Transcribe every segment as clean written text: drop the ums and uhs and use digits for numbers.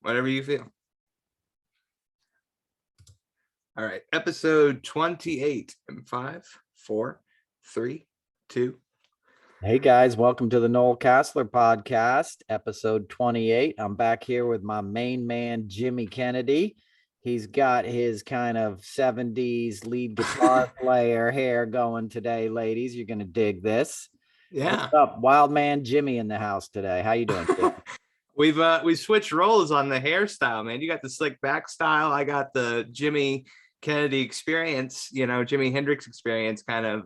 whatever you feel. All right, episode 28 in 5, 4, 3, 2. Hey guys, welcome to the Noel Casler podcast, episode 28. I'm back here with my main man, Jimmy Kennedy. He's got his kind of 70s lead guitar player hair going today, ladies. You're going to dig this. Yeah. What's up? Wild man Jimmy in the house today. How you doing, Jimmy? We've switched roles on the hairstyle, man. You got the slick back style. I got the Jimmy Kennedy experience, Jimi Hendrix experience kind of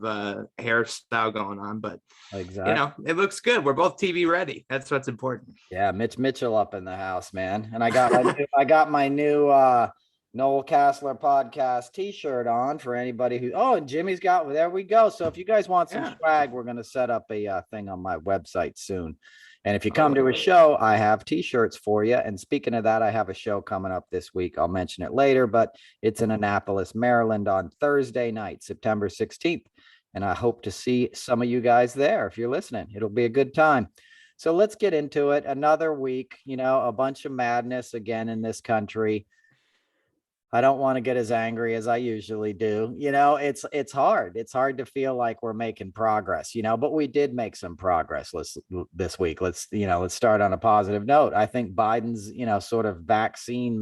hairstyle going on. But, exactly, it looks good. We're both TV ready. That's what's important. Yeah, Mitch Mitchell up in the house, man. And I got my new Noel Casler podcast t-shirt on for anybody who, and Jimmy's got, there we go. So if you guys want some swag, we're going to set up a thing on my website soon. And if you come to a show, I have t-shirts for you. And speaking of that, I have a show coming up this week. I'll mention it later, but it's in Annapolis, Maryland on Thursday night, September 16th. And I hope to see some of you guys there. If you're listening, it'll be a good time. So let's get into it. Another week, a bunch of madness again in this country. I don't want to get as angry as I usually do. It's hard. It's hard to feel like we're making progress, but we did make some progress this week. Let's start on a positive note. I think Biden's, sort of vaccine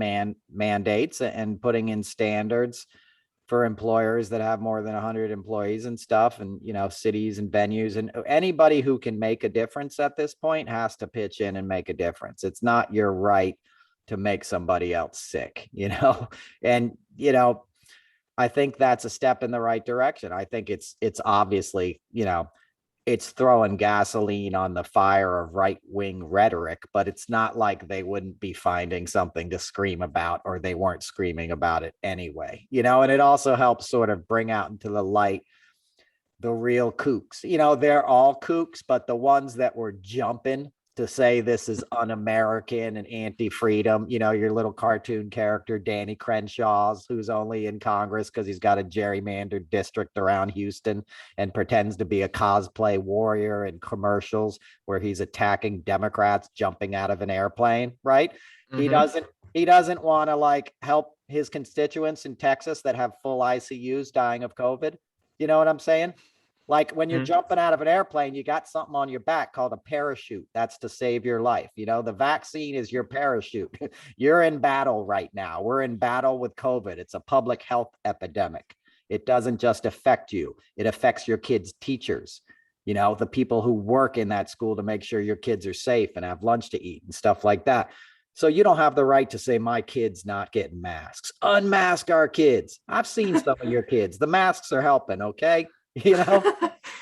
mandates and putting in standards for employers that have more than 100 employees and stuff, and, cities and venues, and anybody who can make a difference at this point has to pitch in and make a difference. It's not your right to make somebody else sick, and, I think that's a step in the right direction. I think it's obviously, it's throwing gasoline on the fire of right-wing rhetoric, but it's not like they wouldn't be finding something to scream about, or they weren't screaming about it anyway, and it also helps sort of bring out into the light the real kooks. They're all kooks, but the ones that were jumping to say this is un-American and anti-freedom, your little cartoon character, Danny Crenshaw's, who's only in Congress because he's got a gerrymandered district around Houston and pretends to be a cosplay warrior in commercials where he's attacking Democrats jumping out of an airplane, right? Mm-hmm. He doesn't want to help his constituents in Texas that have full ICUs dying of COVID. You know what I'm saying? Like when you're jumping out of an airplane, you got something on your back called a parachute. That's to save your life. The vaccine is your parachute. You're in battle right now. We're in battle with COVID. It's a public health epidemic. It doesn't just affect you. It affects your kids' teachers, the people who work in that school to make sure your kids are safe and have lunch to eat and stuff like that. So you don't have the right to say my kid's not getting masks. Unmask our kids. I've seen some of your kids. The masks are helping, okay?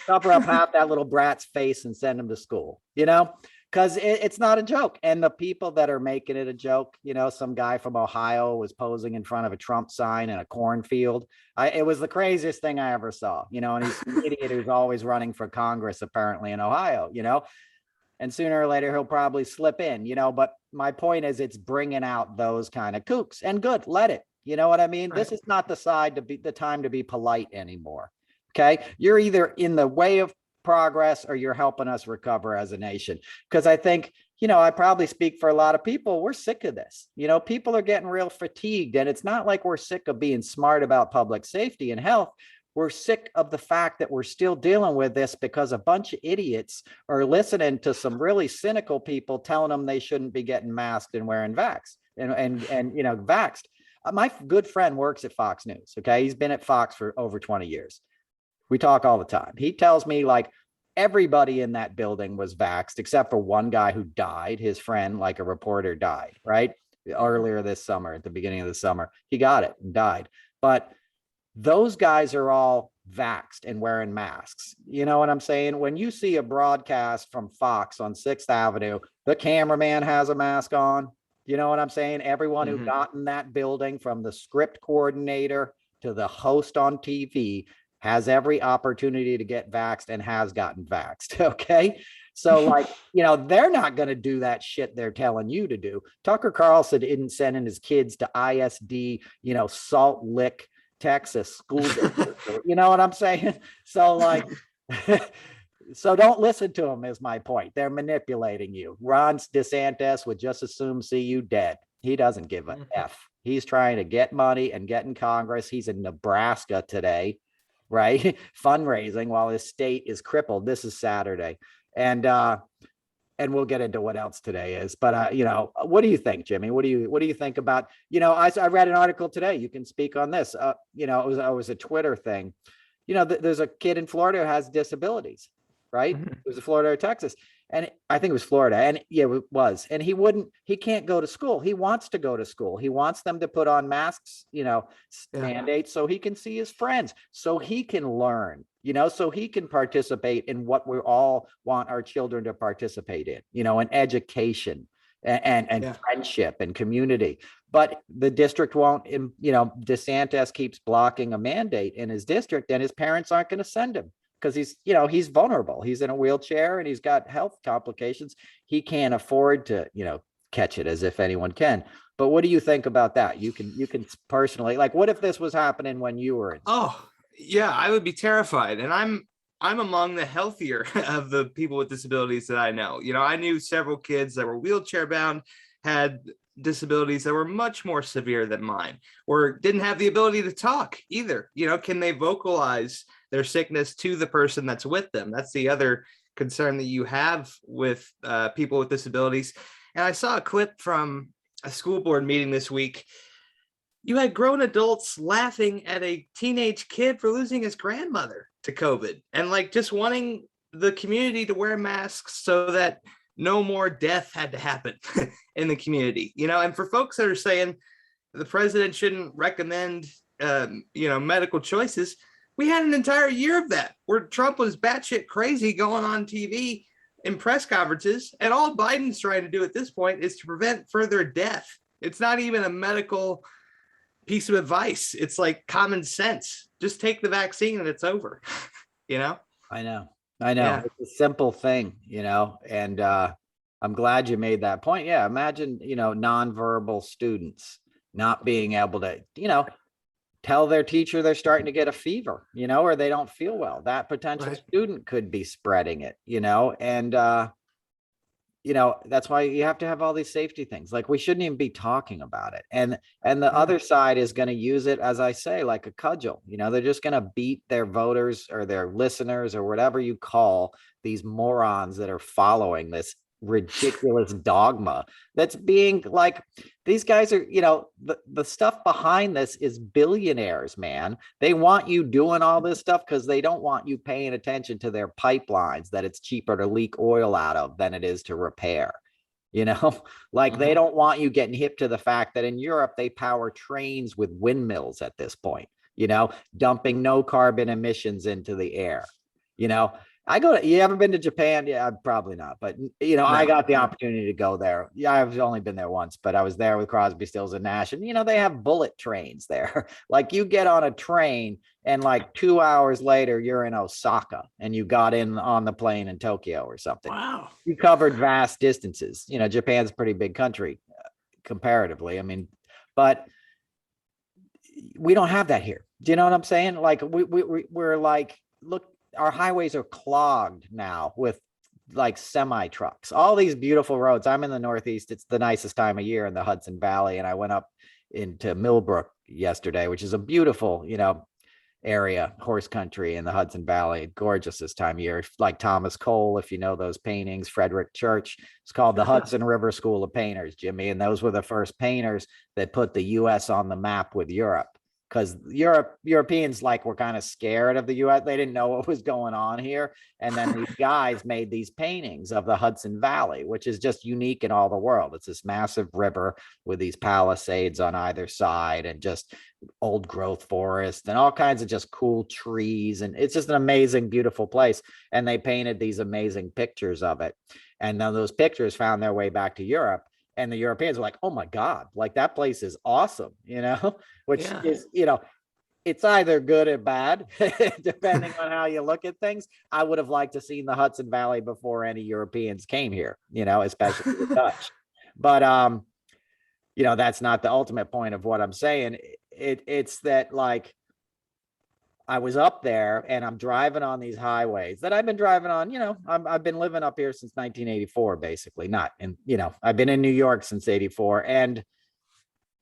Cover up half that little brat's face and send him to school, because it's not a joke. And the people that are making it a joke, some guy from Ohio was posing in front of a Trump sign in a cornfield. It was the craziest thing I ever saw, and he's an idiot who's always running for Congress, apparently in Ohio, and sooner or later he'll probably slip in, but my point is it's bringing out those kind of kooks, and good, let it, you know what I mean? Right. This is not the time to be polite anymore. Okay, you're either in the way of progress or you're helping us recover as a nation. Because I think, I probably speak for a lot of people. We're sick of this. People are getting real fatigued, and it's not like we're sick of being smart about public safety and health. We're sick of the fact that we're still dealing with this because a bunch of idiots are listening to some really cynical people telling them they shouldn't be getting masked and wearing vaxxed and vaxxed. My good friend works at Fox News. Okay, he's been at Fox for over 20 years. We talk all the time. He tells me everybody in that building was vaxxed except for one guy who died. His friend, a reporter, died, right? Earlier this summer, at the beginning of the summer, he got it and died. But those guys are all vaxxed and wearing masks. You know what I'm saying? When you see a broadcast from Fox on 6th Avenue, the cameraman has a mask on. You know what I'm saying? Everyone who got in that building, from the script coordinator to the host on TV, has every opportunity to get vaxxed and has gotten vaxxed. Okay. So they're not going to do that shit they're telling you to do. Tucker Carlson isn't sending his kids to ISD, Salt Lick, Texas school district. You know what I'm saying? So so don't listen to them is my point. They're manipulating you. Ron DeSantis would just as soon see you dead. He doesn't give a F. He's trying to get money and get in Congress. He's in Nebraska today, right? Fundraising while his state is crippled. This is Saturday. And we'll get into what else today is. But what do you think, Jimmy? What do you think about, I read an article today. You can speak on this. It was a Twitter thing. There's a kid in Florida who has disabilities, right? It was Florida or Texas. And I think it was Florida. And yeah, it was. And he can't go to school. He wants to go to school. He wants them to put on masks, mandates, so he can see his friends, so he can learn, so he can participate in what we all want our children to participate in, in education and friendship and community. But the district won't, DeSantis keeps blocking a mandate in his district, and his parents aren't going to send him. Because he's vulnerable. He's in a wheelchair and he's got health complications. He can't afford to, catch it, as if anyone can. But what do you think about that? You can personally, like, what if this was happening when you were in school? Oh, yeah, I would be terrified. And I'm among the healthier of the people with disabilities that I know. I knew several kids that were wheelchair bound, had disabilities that were much more severe than mine, or didn't have the ability to talk either. Can they vocalize their sickness to the person that's with them? That's the other concern that you have with people with disabilities. And I saw a clip from a school board meeting this week. You had grown adults laughing at a teenage kid for losing his grandmother to COVID, and like just wanting the community to wear masks so that no more death had to happen in the community. And for folks that are saying the president shouldn't recommend medical choices, we had an entire year of that where Trump was batshit crazy going on TV in press conferences, and all Biden's trying to do at this point is to prevent further death. It's not even a medical piece of advice. It's like common sense. Just take the vaccine and it's over. I know. Yeah. It's a simple thing, and I'm glad you made that point. Yeah. Imagine, nonverbal students not being able to, tell their teacher they're starting to get a fever, or they don't feel well. That potential student could be spreading it, and, that's why you have to have all these safety things. Like, we shouldn't even be talking about it. And the other side is going to use it, as I say, like a cudgel. They're just going to beat their voters or their listeners or whatever you call these morons that are following this ridiculous dogma that's being like, these guys are, the stuff behind this is billionaires, man. They want you doing all this stuff because they don't want you paying attention to their pipelines that it's cheaper to leak oil out of than it is to repair. They don't want you getting hip to the fact that in Europe they power trains with windmills at this point, dumping no carbon emissions into the air. You ever been to Japan? Yeah, probably not. But, no. I got the opportunity to go there. Yeah, I've only been there once, but I was there with Crosby, Stills and Nash. And, they have bullet trains there. Like, you get on a train and like 2 hours later, you're in Osaka and you got in on the plane in Tokyo or something. Wow. You covered vast distances. Japan's a pretty big country comparatively. I mean, but we don't have that here. Do you know what I'm saying? Like, we're like, look, our highways are clogged now with like semi trucks, all these beautiful roads. I'm in the Northeast. It's the nicest time of year in the Hudson Valley. And I went up into Millbrook yesterday, which is a beautiful, area, horse country in the Hudson Valley. Gorgeous this time of year. Like Thomas Cole, if you know those paintings, Frederick Church. It's called the Hudson River School of Painters, Jimmy. And those were the first painters that put the US on the map with Europe. Because Europeans were kind of scared of the U.S. They didn't know what was going on here. And then these guys made these paintings of the Hudson Valley, which is just unique in all the world. It's this massive river with these palisades on either side and just old growth forest and all kinds of just cool trees. And it's just an amazing, beautiful place. And they painted these amazing pictures of it. And then those pictures found their way back to Europe. And the Europeans were like, oh my God, like that place is awesome, which is, it's either good or bad, depending on how you look at things. I would have liked to seen the Hudson Valley before any Europeans came here, especially the Dutch. But, that's not the ultimate point of what I'm saying. It's that like, I was up there and I'm driving on these highways that I've been driving on, I've been living up here since 1984, basically I've been in New York since 84. And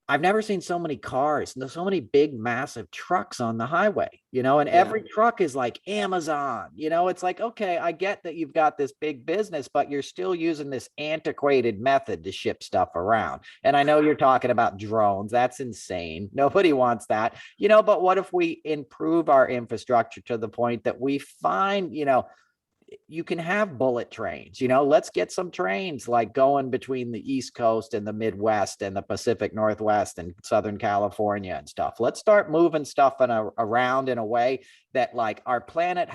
I've never seen so many cars, so many big, massive trucks on the highway, and Yeah. every truck is like Amazon, it's like, okay, I get that you've got this big business, but you're still using this antiquated method to ship stuff around. And I know you're talking about drones. That's insane. Nobody wants that, but what if we improve our infrastructure to the point that we find, you can have bullet trains, let's get some trains like going between the East Coast and the Midwest and the Pacific Northwest and Southern California and stuff. Let's start moving stuff around in a way that like our planet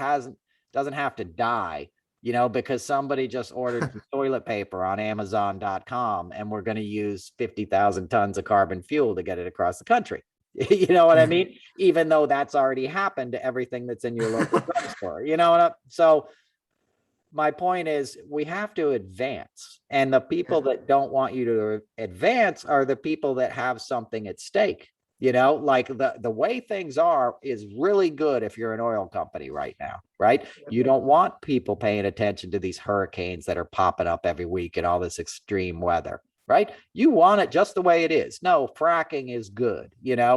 doesn't have to die, because somebody just ordered some toilet paper on Amazon.com and we're going to use 50,000 tons of carbon fuel to get it across the country. You know what I mean? Even though that's already happened to everything that's in your local drugstore, so my point is we have to advance, and the people that don't want you to advance are the people that have something at stake. Like the way things are is really good if you're an oil company right now, right? You don't want people paying attention to these hurricanes that are popping up every week and all this extreme weather, right? You want it just the way it is. No, fracking is good.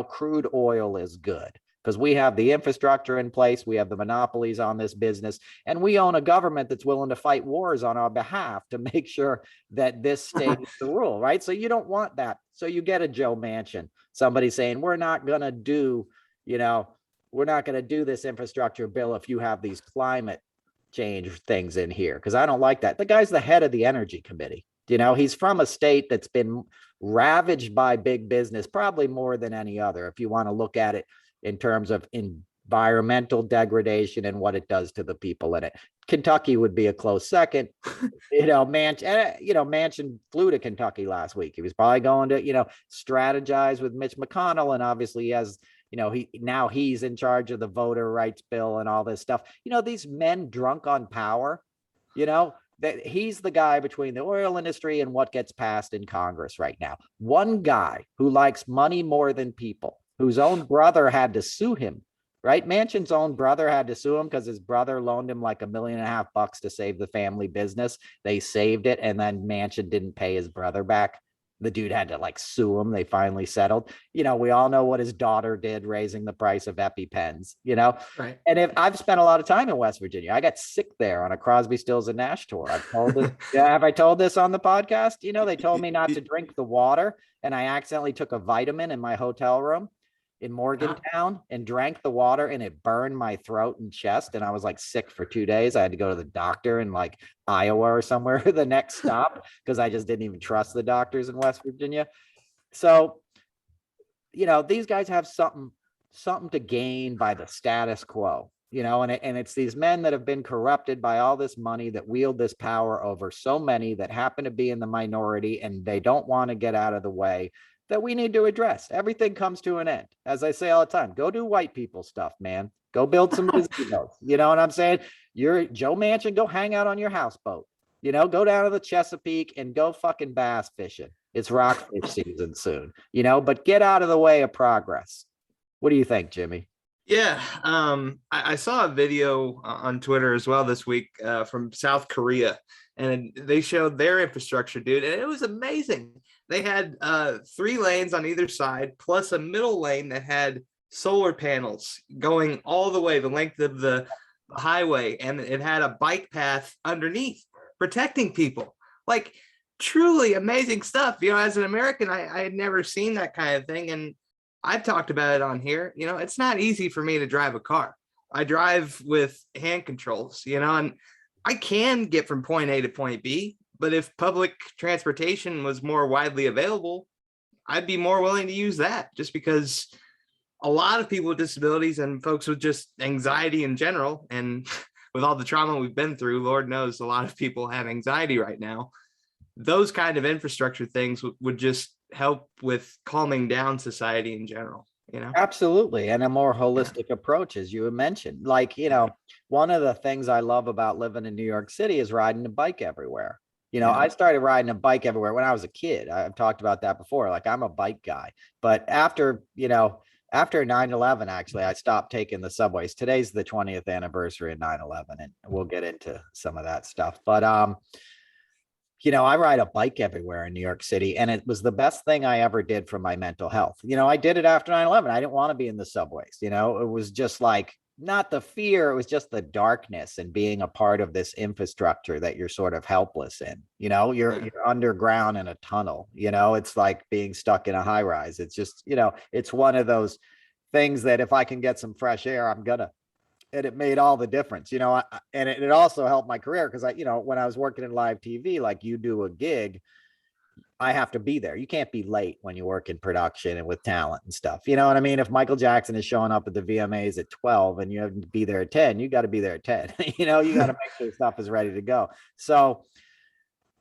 Crude oil is good because we have the infrastructure in place. We have the monopolies on this business, and we own a government that's willing to fight wars on our behalf to make sure that this stays the rule, right? So you don't want that. So you get a Joe Manchin, somebody saying, we're not going to do this infrastructure bill if you have these climate change things in here, because I don't like that. The guy's the head of the Energy Committee. He's from a state that's been ravaged by big business, probably more than any other, if you want to look at it in terms of environmental degradation and what it does to the people in it. Kentucky would be a close second. Manchin flew to Kentucky last week. He was probably going to, strategize with Mitch McConnell, and obviously he has, he's in charge of the voter rights bill and all this stuff. These men drunk on power, that he's the guy between the oil industry and what gets passed in Congress right now. One guy who likes money more than people, whose own brother had to sue him, right? Manchin's own brother had to sue him because his brother loaned him like $1.5 million to save the family business. They saved it, and then Manchin didn't pay his brother back. The dude had to like sue him. They finally settled. We all know what his daughter did, raising the price of EpiPens, Right. And if I've spent a lot of time in West Virginia, I got sick there on a Crosby, Stills and Nash tour. I've told this. Have I told this on the podcast? They told me not to drink the water, and I accidentally took a vitamin in my hotel room in Morgantown and drank the water, and it burned my throat and chest, and I was like sick for 2 days. I had to go to the doctor in like Iowa or somewhere the next stop because I just didn't even trust the doctors in West Virginia. So, these guys have something to gain by the status quo, and it's these men that have been corrupted by all this money that wield this power over so many that happen to be in the minority, and they don't want to get out of the way, that we need to address. Everything comes to an end. As I say all the time, go do white people stuff, man. Go build some gazebos. You know what I'm saying? You're Joe Manchin, go hang out on your houseboat. Go down to the Chesapeake and go fucking bass fishing. It's rockfish season soon, but get out of the way of progress. What do you think, Jimmy? Yeah, I saw a video on Twitter as well this week from South Korea, and they showed their infrastructure, dude, and it was amazing. They had 3 lanes on either side, plus a middle lane that had solar panels going all the way the length of the highway, and it had a bike path underneath protecting people. Like, truly amazing stuff. As an American, I had never seen that kind of thing, and I've talked about it on here. It's not easy for me to drive a car. I drive with hand controls, and I can get from point A to point B, but if public transportation was more widely available, I'd be more willing to use that, just because a lot of people with disabilities and folks with just anxiety in general, and with all the trauma we've been through, Lord knows a lot of people have anxiety right now. Those kind of infrastructure things would just help with calming down society in general. Absolutely. And a more holistic approach, as you mentioned. Like, one of the things I love about living in New York City is riding a bike everywhere. I started riding a bike everywhere when I was a kid. I've talked about that before. Like, I'm a bike guy. But after 9/11, actually, I stopped taking the subways. Today's the 20th anniversary of 9/11, and we'll get into some of that stuff. But I ride a bike everywhere in New York City, and it was the best thing I ever did for my mental health. I did it after 9/11. I didn't want to be in the subways. It was just like, not the fear, it was just the darkness and being a part of this infrastructure that you're sort of helpless in. You're underground in a tunnel. It's like being stuck in a high rise. It's just, it's one of those things that if I can get some fresh air, I'm gonna. And it made all the difference, and it also helped my career because when I was working in live TV, like you do a gig, I have to be there. You can't be late when you work in production and with talent and stuff. You know what I mean? If Michael Jackson is showing up at the VMAs at 12 and you have to be there at 10, you got to be there at 10. You got to make sure stuff is ready to go. So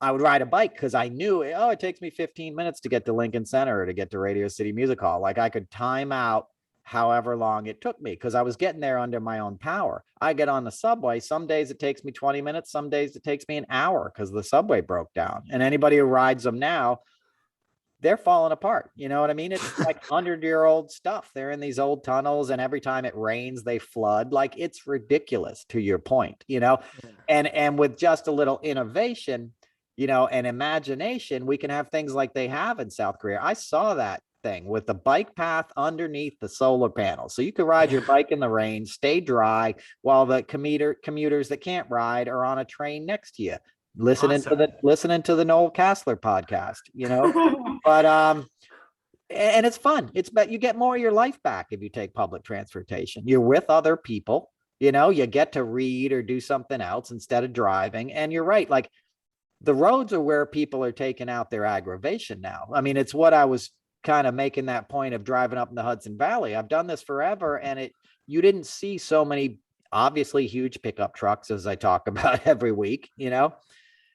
I would ride a bike because I knew, it takes me 15 minutes to get to Lincoln Center or to get to Radio City Music Hall. Like I could time out however long it took me because I was getting there under my own power. I get on the subway. Some days it takes me 20 minutes. Some days it takes me an hour because the subway broke down. And anybody who rides them now, they're falling apart. You know what I mean? It's like 100-year-old stuff. They're in these old tunnels, and every time it rains, they flood. Like it's ridiculous, to your point, and with just a little innovation, and imagination, we can have things like they have in South Korea. I saw that thing with the bike path underneath the solar panels. So you could ride your bike in the rain, stay dry, while the commuters that can't ride are on a train next to you, listening to the Noel Casler podcast, but and it's fun. But you get more of your life back if you take public transportation. You're with other people, you get to read or do something else instead of driving. And you're right, like the roads are where people are taking out their aggravation now. I mean, it's what I was kind of making that point of driving up in the Hudson Valley. I've done this forever, and you didn't see so many obviously huge pickup trucks as I talk about every week, Yeah.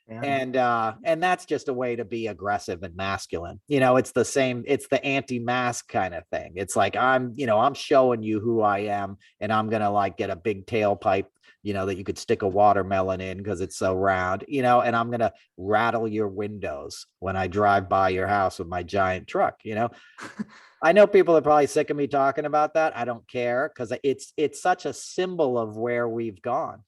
And that's just a way to be aggressive and masculine. It's the same, it's the anti-mask kind of thing. It's like, I'm showing you who I am, and I'm going to like get a big tailpipe, that you could stick a watermelon in because it's so round, and I'm going to rattle your windows when I drive by your house with my giant truck, I know people are probably sick of me talking about that. I don't care because it's such a symbol of where we've gone.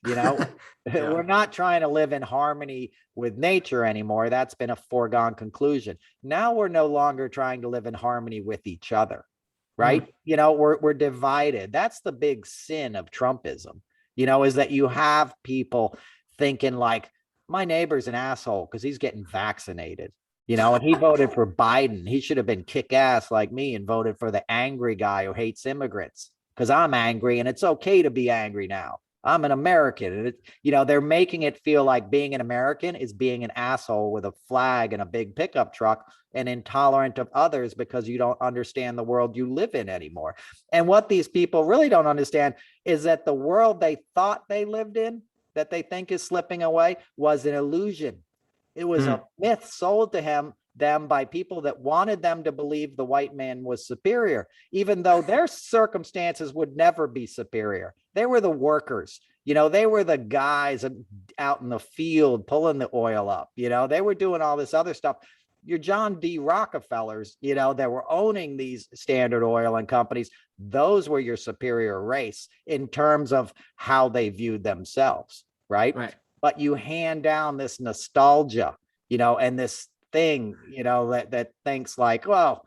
Yeah. We're not trying to live in harmony with nature anymore. That's been a foregone conclusion. Now we're no longer trying to live in harmony with each other, right? We're divided. That's the big sin of Trumpism, is that you have people thinking like, my neighbor's an asshole because he's getting vaccinated, and he voted for Biden. He should have been kick ass like me and voted for the angry guy who hates immigrants because I'm angry and it's okay to be angry now. I'm an American. And they're making it feel like being an American is being an asshole with a flag and a big pickup truck and intolerant of others because you don't understand the world you live in anymore. And what these people really don't understand is that the world they thought they lived in, that they think is slipping away, was an illusion. It was a myth sold to them by people that wanted them to believe the white man was superior, even though their circumstances would never be superior. They were the workers, they were the guys out in the field pulling the oil up, they were doing all this other stuff. Your John D. Rockefellers, that were owning these Standard Oil and companies, those were your superior race in terms of how they viewed themselves, right? But you hand down this nostalgia, and this thing, that thinks like, well,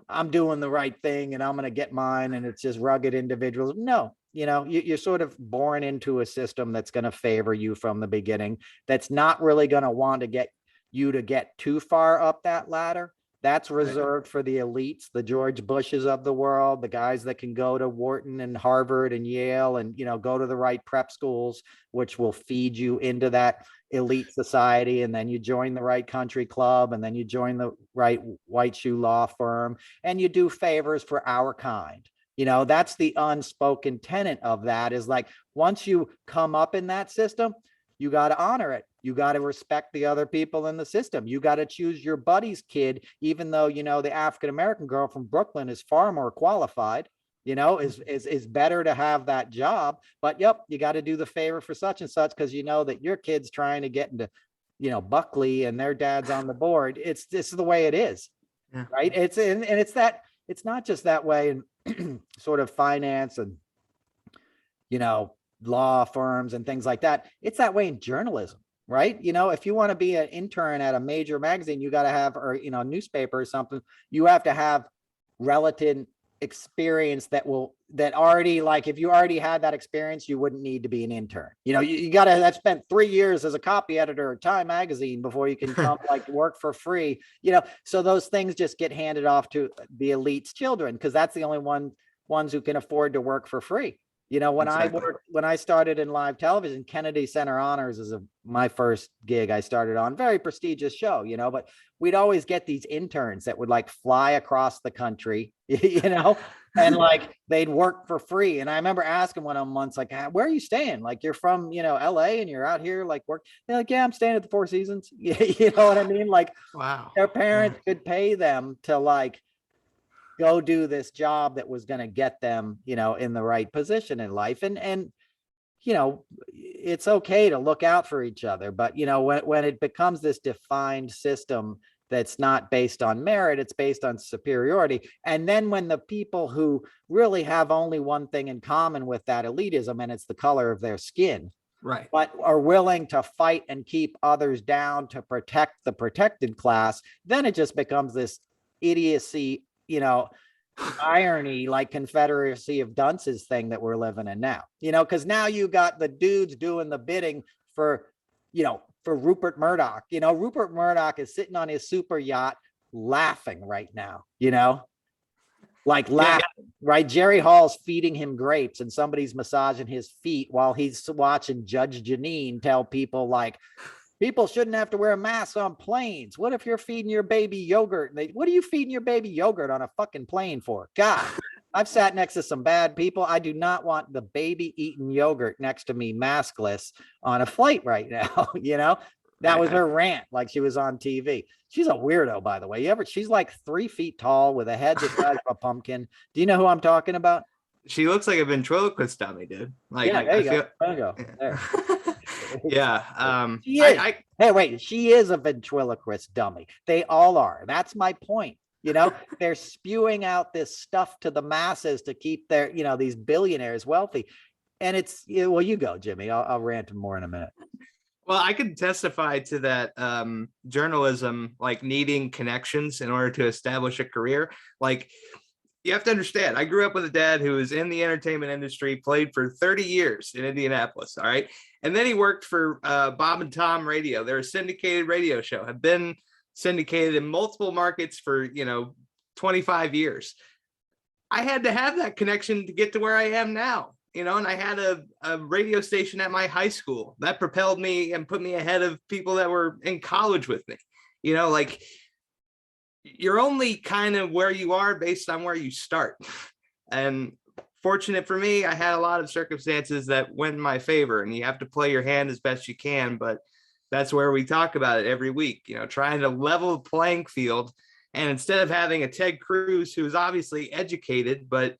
I'm doing the right thing and I'm going to get mine, and it's just rugged individuals. No, you're sort of born into a system that's going to favor you from the beginning, that's not really going to want to get you to get too far up that ladder. That's reserved for the elites, the George Bushes of the world, the guys that can go to Wharton and Harvard and Yale and, go to the right prep schools, which will feed you into that elite society. And then you join the right country club, and then you join the right white shoe law firm, and you do favors for our kind. That's the unspoken tenet of that, is like, once you come up in that system, you got to honor it. You got to respect the other people in the system. You got to choose your buddy's kid, even though, the African-American girl from Brooklyn is far more qualified, is better to have that job. But yep, you got to do the favor for such and such because that your kid's trying to get into, Buckley and their dad's on the board. This is the way it is, right? It's not just that way in sort of finance and, law firms and things like that. It's that way in journalism, right? If you want to be an intern at a major magazine, you got to have, or, newspaper or something, you have to have relative experience that already, like, if you already had that experience, you wouldn't need to be an intern. You got to have spent 3 years as a copy editor at Time magazine before you can come like work for free, so those things just get handed off to the elite's children, because that's the only ones who can afford to work for free. Exactly. When I started in live television, Kennedy Center Honors is my first gig I started on, very prestigious show, but we'd always get these interns that would like fly across the country, and like they'd work for free. And I remember asking one of them once, like, where are you staying? Like, you're from, LA and you're out here like work. They're like, yeah, I'm staying at the Four Seasons. You know what I mean? Like, Wow. their parents could pay them to like go do this job that was going to get them, in the right position in life. And it's okay to look out for each other, but when it becomes this defined system that's not based on merit, it's based on superiority. And then when the people who really have only one thing in common with that elitism, and it's the color of their skin, Right, but are willing to fight and keep others down to protect the protected class, then it just becomes this idiocy, irony, like Confederacy of Dunces thing that we're living in now, because now you got the dudes doing the bidding for Rupert Murdoch. Rupert Murdoch is sitting on his super yacht laughing right now, like laughing, right? Jerry Hall's feeding him grapes and somebody's massaging his feet while he's watching Judge Janine tell people like, people shouldn't have to wear masks on planes. What if you're feeding your baby yogurt? What are you feeding your baby yogurt on a fucking plane for? God, I've sat next to some bad people. I do not want the baby eating yogurt next to me maskless on a flight right now. That was her rant, like she was on TV. She's a weirdo, by the way. She's like 3 feet tall with a head the size of a pumpkin. Do you know who I'm talking about? She looks like a ventriloquist dummy, dude. Like, yeah, there you go. There you go. There. Yeah. Hey, wait, she is a ventriloquist dummy. They all are. That's my point. They're spewing out this stuff to the masses to keep their, these billionaires wealthy. And it's, well, you go, Jimmy. I'll rant more in a minute. Well, I could testify to that. Journalism, like needing connections in order to establish a career. Like, you have to understand, I grew up with a dad who was in the entertainment industry, played for 30 years in Indianapolis. All right. And then he worked for Bob and Tom Radio. They're a syndicated radio show, have been syndicated in multiple markets for, 25 years. I had to have that connection to get to where I am now, and I had a radio station at my high school that propelled me and put me ahead of people that were in college with me, like, you're only kind of where you are based on where you start. And fortunate for me, I had a lot of circumstances that went in my favor, and you have to play your hand as best you can. But that's where we talk about it every week, trying to level the playing field. And instead of having a Ted Cruz who's obviously educated, but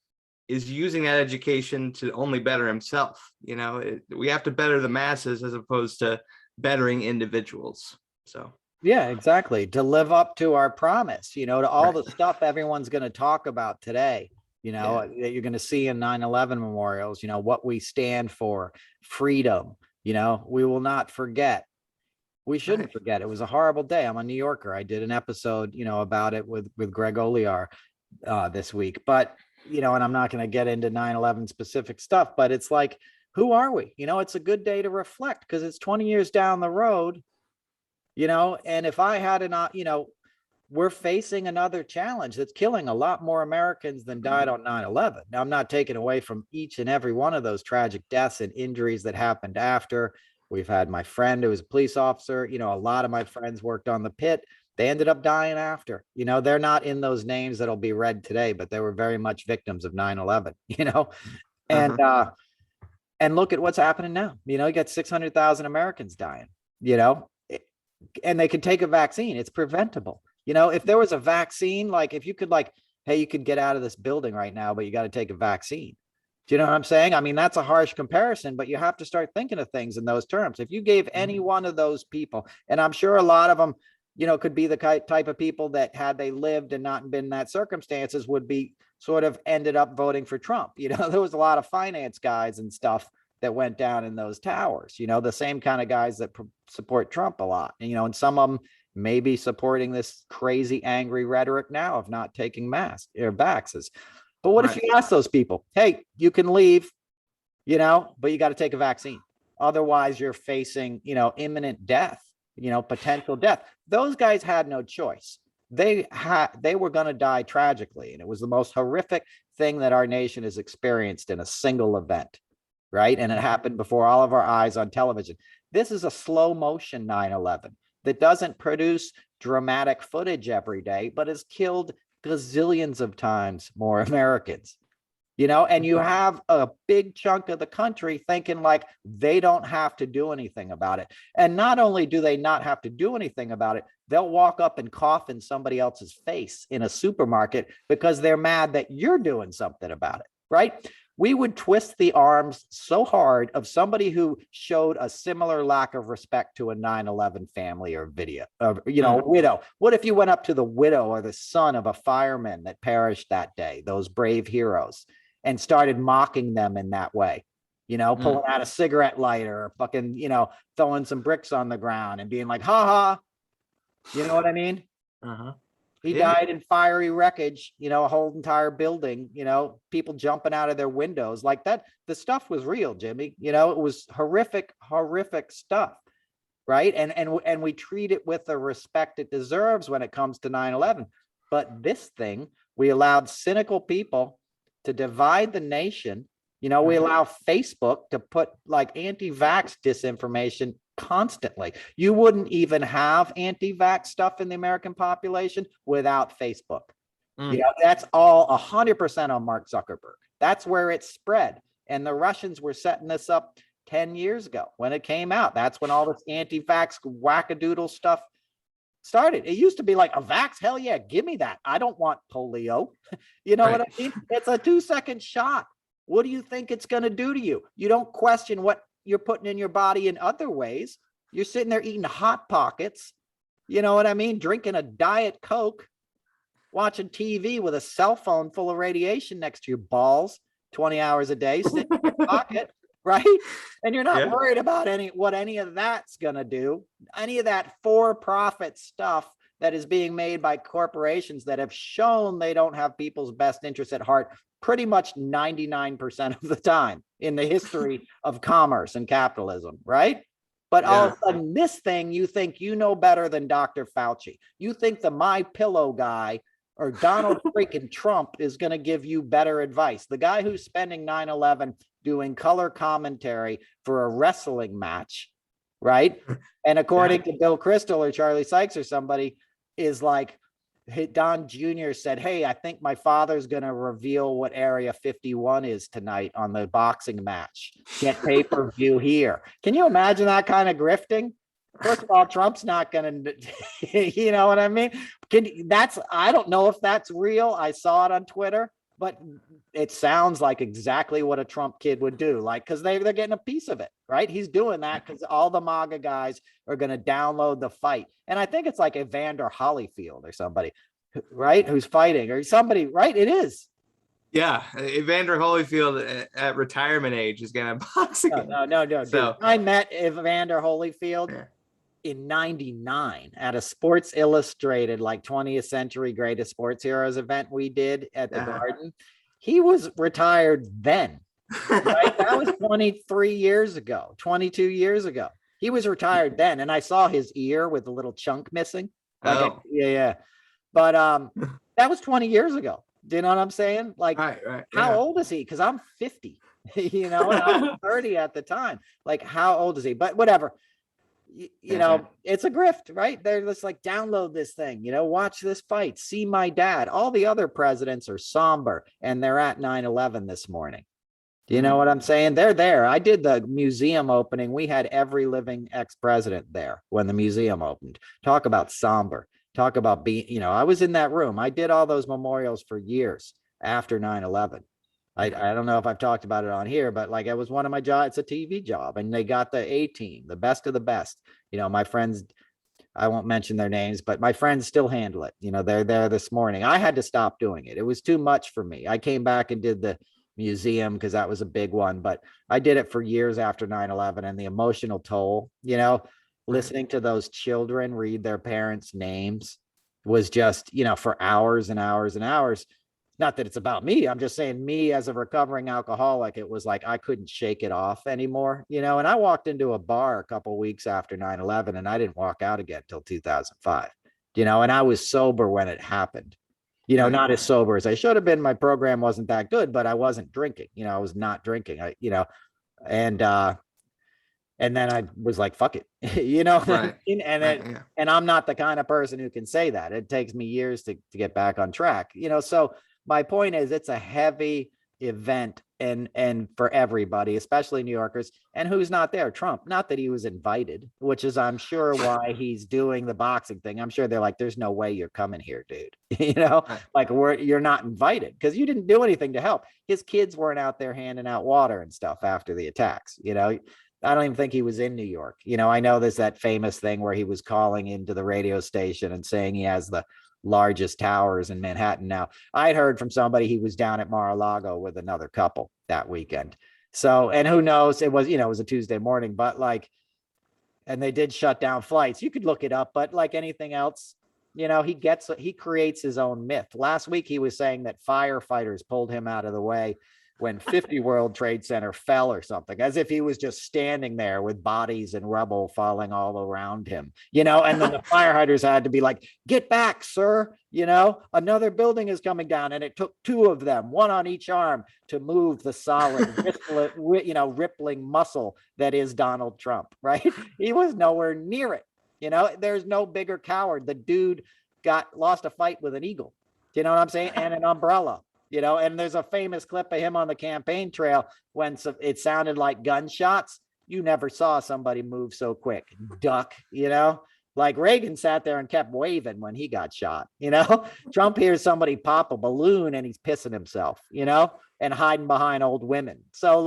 is using that education to only better himself, we have to better the masses as opposed to bettering individuals. So. Yeah, exactly. To live up to our promise, to all the stuff everyone's going to talk about today, that you're going to see in 9/11 memorials, what we stand for, freedom, we will not forget. We shouldn't forget. It was a horrible day. I'm a New Yorker. I did an episode, about it with Greg Olear this week, but, and I'm not going to get into 9/11 specific stuff, but it's like, who are we? It's a good day to reflect because it's 20 years down the road. And if I had we're facing another challenge that's killing a lot more Americans than died on 9/11. Now, I'm not taking away from each and every one of those tragic deaths and injuries that happened after. We've had my friend who was a police officer. A lot of my friends worked on the pit. They ended up dying after. They're not in those names that'll be read today, but they were very much victims of 9/11, and look at what's happening now. You got 600,000 Americans dying, and they could take a vaccine. It's preventable. If there was a vaccine, like if you could hey, you could get out of this building right now, but you got to take a vaccine. Do you know what I'm saying? I mean, that's a harsh comparison, but you have to start thinking of things in those terms. If you gave any one of those people, and I'm sure a lot of them, could be the type of people that had they lived and not been in that circumstances would be sort of ended up voting for Trump. There was a lot of finance guys and stuff that went down in those towers, the same kind of guys that support Trump a lot, and some of them may be supporting this crazy, angry rhetoric now of not taking masks or vaxes. But what if you ask those people, hey, you can leave, but you got to take a vaccine. Otherwise, you're facing, imminent death, potential death. Those guys had no choice. They were going to die tragically. And it was the most horrific thing that our nation has experienced in a single event, right? And it happened before all of our eyes on television. This is a slow motion 9/11 that doesn't produce dramatic footage every day, but has killed gazillions of times more Americans. And you have a big chunk of the country thinking like they don't have to do anything about it. And not only do they not have to do anything about it, they'll walk up and cough in somebody else's face in a supermarket because they're mad that you're doing something about it, right? We would twist the arms so hard of somebody who showed a similar lack of respect to a 9/11 family or widow. What if you went up to the widow or the son of a fireman that perished that day, those brave heroes, and started mocking them in that way, pulling out a cigarette lighter or fucking, throwing some bricks on the ground and being like, ha ha, you know what I mean? He died in fiery wreckage, a whole entire building, people jumping out of their windows like that. The stuff was real, Jimmy, it was horrific, horrific stuff. Right. And we treat it with the respect it deserves when it comes to 9/11. But this thing, we allowed cynical people to divide the nation. We allow Facebook to put like anti-vax disinformation constantly. You wouldn't even have anti-vax stuff in the American population without Facebook. That's all 100% on Mark Zuckerberg. That's where it spread. And the Russians were setting this up 10 years ago when it came out. That's when all this anti-vax wackadoodle stuff started. It used to be like, a vax, hell yeah, give me that. I don't want polio. What I mean? It's a 2-second shot. What do you think it's going to do to you? You don't question what you're putting in your body in other ways. You're sitting there eating Hot Pockets, you know what I mean? Drinking a Diet Coke, watching TV with a cell phone full of radiation next to your balls 20 hours a day, sitting in your pocket. Right. And you're not worried about what any of that's going to do. Any of that for-profit stuff that is being made by corporations that have shown they don't have people's best interests at heart pretty much 99% of the time in the history of commerce and capitalism. Right. But all of a sudden, this thing, you think you know better than Dr. Fauci. You think the My Pillow guy or Donald freaking Trump is going to give you better advice. The guy who's spending 9/11 doing color commentary for a wrestling match, right? And according to Bill Crystal or Charlie Sykes or somebody, is like, Don Jr. said, hey, I think my father's going to reveal what Area 51 is tonight on the boxing match. Get pay-per-view here. Can you imagine that kind of grifting? First of all, Trump's not going to, you know what I mean? I don't know if that's real. I saw it on Twitter, but it sounds like exactly what a Trump kid would do. Like, because they're getting a piece of it, right? He's doing that because all the MAGA guys are going to download the fight. And I think it's like Evander Holyfield or somebody, right? Who's fighting or somebody, right? It is. Yeah, Evander Holyfield at retirement age is going to box again. No. So, I met Evander Holyfield in 99 at a Sports Illustrated, like 20th Century Greatest Sports Heroes event we did at the Garden. He was retired then. Right? That was 23 years ago, 22 years ago. He was retired then. And I saw his ear with a little chunk missing. Like But that was 20 years ago. Do you know what I'm saying? Like, how old is he? Because I'm 50, and I was 30 at the time. Like, how old is he? But whatever. You know, it's a grift, right? They're just like, download this thing, watch this fight, see my dad. All the other presidents are somber, and they're at 9/11 this morning. Do you know what I'm saying? They're there. I did the museum opening. We had every living ex-president there when the museum opened. Talk about somber. Talk about being, I was in that room. I did all those memorials for years after 9/11. I don't know if I've talked about it on here, but like, it was one of my jobs. It's a TV job, and they got the A team, the best of the best. My friends, I won't mention their names, but my friends still handle it. They're there this morning. I had to stop doing it. It was too much for me. I came back and did the museum because that was a big one. But I did it for years after 9/11, and the emotional toll, listening to those children read their parents' names was just, for hours and hours and hours. Not that it's about me. I'm just saying, me as a recovering alcoholic, it was like I couldn't shake it off anymore, and I walked into a bar a couple of weeks after 9/11, and I didn't walk out again until 2005, and I was sober when it happened. Not as sober as I should have been. My program wasn't that good, but I wasn't drinking. I was not drinking. And then I was like, fuck it, Right. And I'm not the kind of person who can say that. It takes me years to get back on track, so my point is it's a heavy event and for everybody, especially New Yorkers. And who's not there? Trump. Not that he was invited, which is, I'm sure, why he's doing the boxing thing. I'm sure they're like, there's no way you're coming here, dude. Like you're not invited because you didn't do anything to help. His kids weren't out there handing out water and stuff after the attacks. I don't even think he was in New York. I know there's that famous thing where he was calling into the radio station and saying he has the largest towers in Manhattan. Now, I'd heard from somebody he was down at Mar-a-Lago with another couple that weekend. So, and who knows, it was, it was a Tuesday morning, but and they did shut down flights. You could look it up, but like anything else, he creates his own myth. Last week, he was saying that firefighters pulled him out of the way when 50 World Trade Center fell or something, as if he was just standing there with bodies and rubble falling all around him, and then the firefighters had to be like, get back, sir. Another building is coming down. And it took two of them, one on each arm, to move the solid, rippling muscle that is Donald Trump, right? He was nowhere near it. There's no bigger coward. The dude lost a fight with an eagle. Do you know what I'm saying? And an umbrella. And there's a famous clip of him on the campaign trail when it sounded like gunshots. You never saw somebody move so quick. Duck, like Reagan sat there and kept waving when he got shot. Trump hears somebody pop a balloon and he's pissing himself, and hiding behind old women. So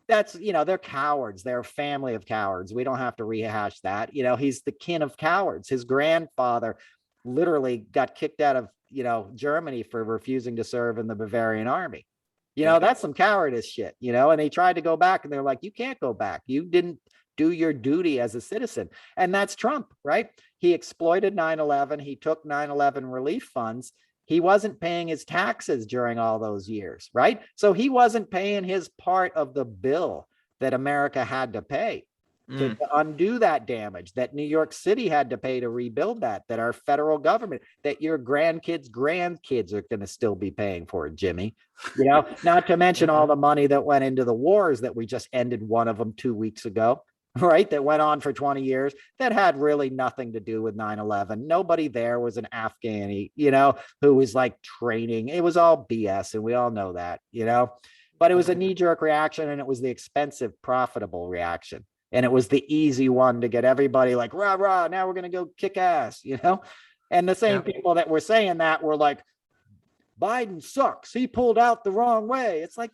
that's, they're cowards. They're a family of cowards. We don't have to rehash that. He's the king of cowards. His grandfather literally got kicked out of Germany for refusing to serve in the Bavarian army. That's some cowardice shit, and they tried to go back and they're like, you can't go back. You didn't do your duty as a citizen. And that's Trump, right? He exploited 9/11. He took 9/11 relief funds. He wasn't paying his taxes during all those years, right? So he wasn't paying his part of the bill that America had to pay. To undo that damage that New York City had to pay to rebuild that our federal government, that your grandkids' grandkids are going to still be paying for it, Jimmy. Not to mention all the money that went into the wars that we just ended one of them 2 weeks ago, right? That went on for 20 years that had really nothing to do with 9/11. Nobody there was an Afghani, who was like training. It was all BS. And we all know that, but it was a knee-jerk reaction, and it was the expensive, profitable reaction. And it was the easy one to get everybody like, rah, rah, now we're going to go kick ass, And the same people that were saying that were like, Biden sucks. He pulled out the wrong way. It's like,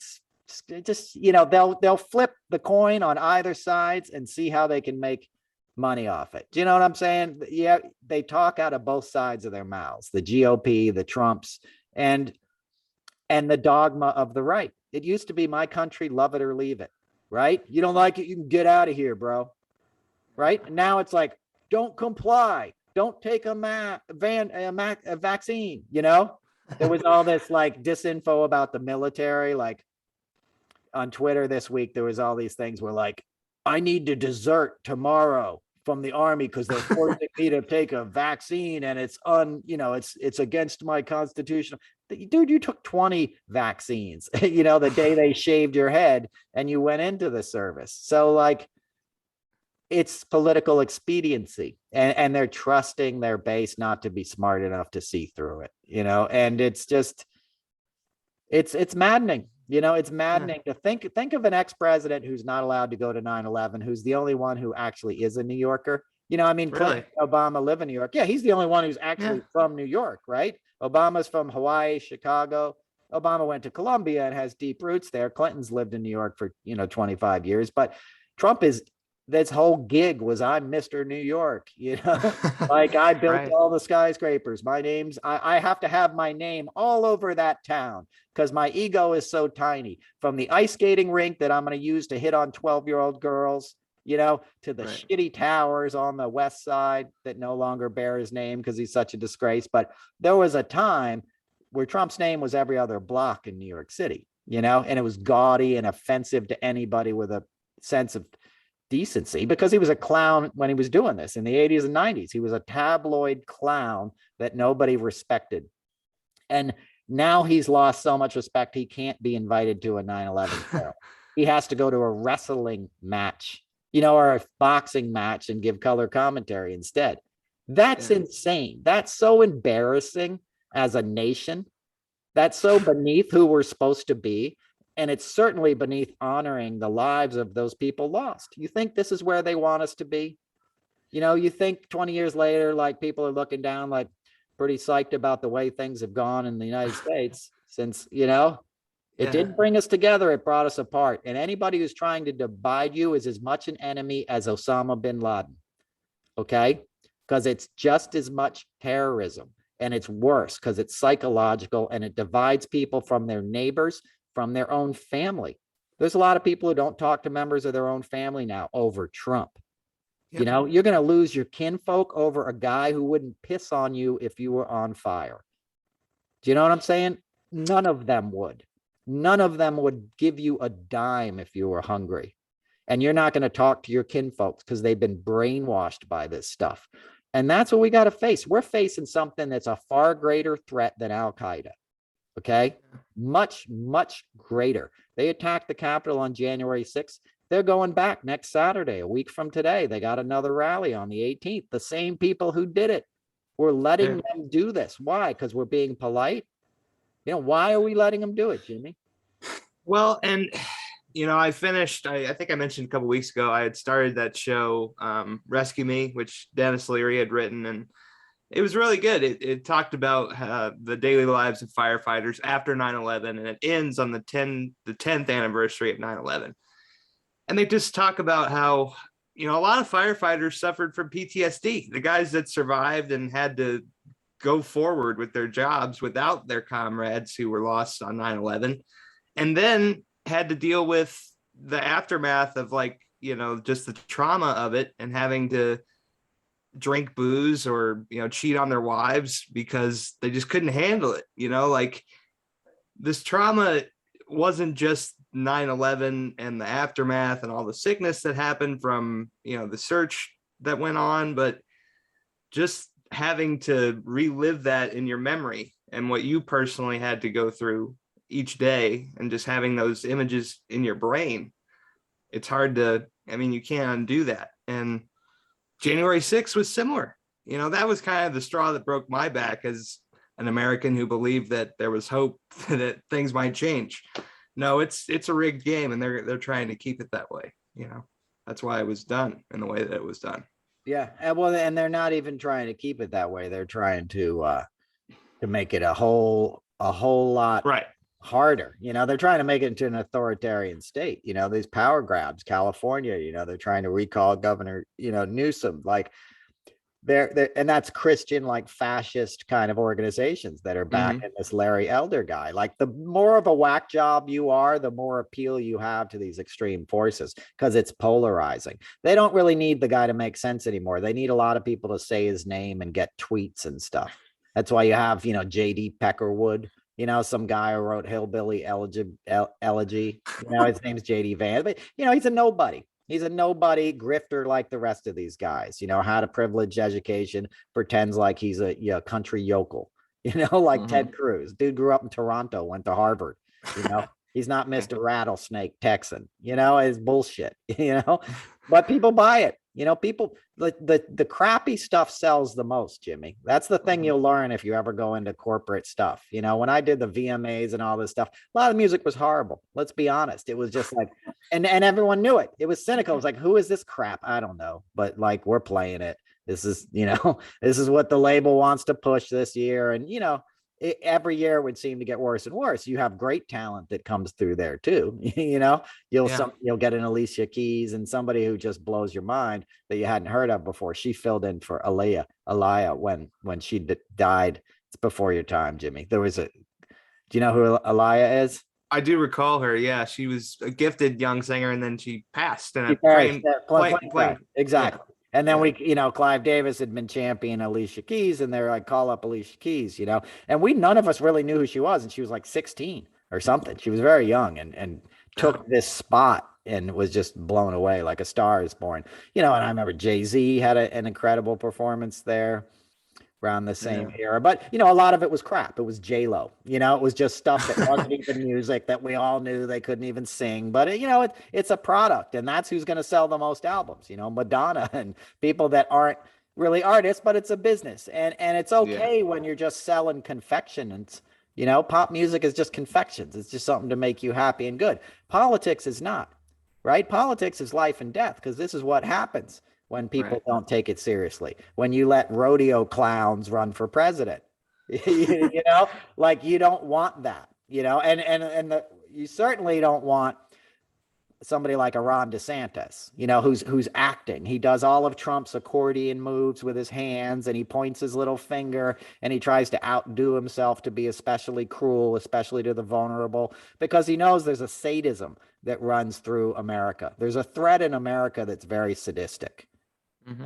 just, they'll flip the coin on either sides and see how they can make money off it. Do you know what I'm saying? Yeah, they talk out of both sides of their mouths, the GOP, the Trumps, and the dogma of the right. It used to be my country, love it or leave it. Right? You don't like it, you can get out of here, bro. Right? And now it's like, don't comply. Don't take a vaccine, There was all this like disinfo about the military. Like on Twitter this week, there was all these things where like, I need to desert tomorrow from the army because they're forcing me to take a vaccine and it's it's against my constitution. Dude, you took 20 vaccines, the day they shaved your head and you went into the service. So like, it's political expediency and they're trusting their base not to be smart enough to see through it, and it's just, it's maddening. It's maddening to think of an ex-president who's not allowed to go to 9/11, who's the only one who actually is a New Yorker. Clinton, really? Obama live in New York. Yeah, he's the only one who's actually from New York, right? Obama's from Hawaii, Chicago. Obama went to Columbia and has deep roots there. Clinton's lived in New York for, 25 years, but Trump is this whole gig was I'm Mr. New York, like I built Right. all the skyscrapers. I have to have my name all over that town because my ego is so tiny, from the ice skating rink that I'm going to use to hit on 12-year-old girls, to the Right. shitty towers on the west side that no longer bear his name because he's such a disgrace. But there was a time where Trump's name was every other block in New York City, and it was gaudy and offensive to anybody with a sense of decency, because he was a clown when he was doing this in the 80s and 90s. He was a tabloid clown that nobody respected. And now he's lost so much respect, he can't be invited to a 9/11 show. He has to go to a wrestling match, or a boxing match and give color commentary instead. That's insane. That's so embarrassing as a nation. That's so beneath who we're supposed to be. And it's certainly beneath honoring the lives of those people lost. You think this is where they want us to be? You think 20 years later, like, people are looking down, like, pretty psyched about the way things have gone in the United States since, it didn't bring us together. It brought us apart. And anybody who's trying to divide you is as much an enemy as Osama bin Laden. Okay? Because it's just as much terrorism, and it's worse because it's psychological, and it divides people from their neighbors, from their own family. There's a lot of people who don't talk to members of their own family now over Trump. Yep. You're going to lose your kinfolk over a guy who wouldn't piss on you if you were on fire. Do you know what I'm saying? None of them would. None of them would give you a dime if you were hungry. And you're not going to talk to your kinfolks because they've been brainwashed by this stuff. And that's what we got to face. We're facing something that's a far greater threat than Al-Qaeda. Okay? Much, much greater. They attacked the Capitol on January 6th. They're going back next Saturday, a week from today. They got another rally on the 18th. The same people who did it. We're letting them do this. Why? Because we're being polite. Why are we letting them do it, Jimmy? Well, and I finished, I think I mentioned a couple of weeks ago, I had started that show, Rescue Me, which Dennis Leary had written, and it was really good. It talked about the daily lives of firefighters after 9/11, and it ends on the 10th anniversary of 9/11. And they just talk about how, a lot of firefighters suffered from PTSD. The guys that survived and had to go forward with their jobs without their comrades who were lost on 9/11, and then had to deal with the aftermath of, like, just the trauma of it, and having to drink booze or, cheat on their wives because they just couldn't handle it. Like, this trauma wasn't just 9/11 and the aftermath and all the sickness that happened from, the search that went on, but just having to relive that in your memory and what you personally had to go through each day, and just having those images in your brain. It's hard to, you can't undo that. And January 6th was similar. That was kind of the straw that broke my back as an American who believed that there was hope that things might change. No, it's a rigged game, and they're trying to keep it that way. That's why it was done in the way that it was done. Yeah, and they're not even trying to keep it that way. They're trying to make it a whole lot harder. They're trying to make it into an authoritarian state. These power grabs, California. They're trying to recall Governor Newsom. Like, they're and that's Christian, like, fascist kind of organizations that are backing this Larry Elder guy. Like, the more of a whack job you are, the more appeal you have to these extreme forces, because it's polarizing. They don't really need the guy to make sense anymore. They need a lot of people to say his name and get tweets and stuff. That's why you have, JD Peckerwood, some guy who wrote Hillbilly Elegy. His name's JD Vance, but he's a nobody. He's a nobody grifter like the rest of these guys. Had a privileged education, pretends like he's a country yokel, like Ted Cruz. Dude grew up in Toronto, went to Harvard. He's not Mr. Rattlesnake Texan. It's bullshit. But people buy it. People, the crappy stuff sells the most, Jimmy. That's the thing you'll learn if you ever go into corporate stuff. When I did the VMAs and all this stuff, a lot of music was horrible. Let's be honest. It was just like, and everyone knew it. It was cynical. It was like, who is this crap? I don't know. But, like, we're playing it. This is, this is what the label wants to push this year. And, every year it would seem to get worse and worse. You have great talent that comes through there too. You'll get an Alicia Keys and somebody who just blows your mind that you hadn't heard of before. She filled in for Aliyah when she died. It's before your time, Jimmy. Do you know who Aliyah is? I do recall her. Yeah, she was a gifted young singer, and then she passed. And Exactly. And then Clive Davis had been championing Alicia Keys, and they're like, call up Alicia Keys, and none of us really knew who she was. And she was like 16 or something. She was very young and took this spot and was just blown away like a star is born. And I remember Jay-Z had an incredible performance there around the same era. But, a lot of it was crap. It was J-Lo. It was just stuff that wasn't even music that we all knew they couldn't even sing. But, it's a product, and that's who's going to sell the most albums, Madonna and people that aren't really artists, but it's a business. And it's okay when you're just selling confections. Pop music is just confections. It's just something to make you happy and good. Politics is not, right? Politics is life and death, because this is what happens when people don't take it seriously. When you let rodeo clowns run for president, you don't want that, and you certainly don't want somebody like a Ron DeSantis, who's acting. He does all of Trump's accordion moves with his hands, and he points his little finger, and he tries to outdo himself to be especially cruel, especially to the vulnerable, because he knows there's a sadism that runs through America. There's a thread in America that's very sadistic.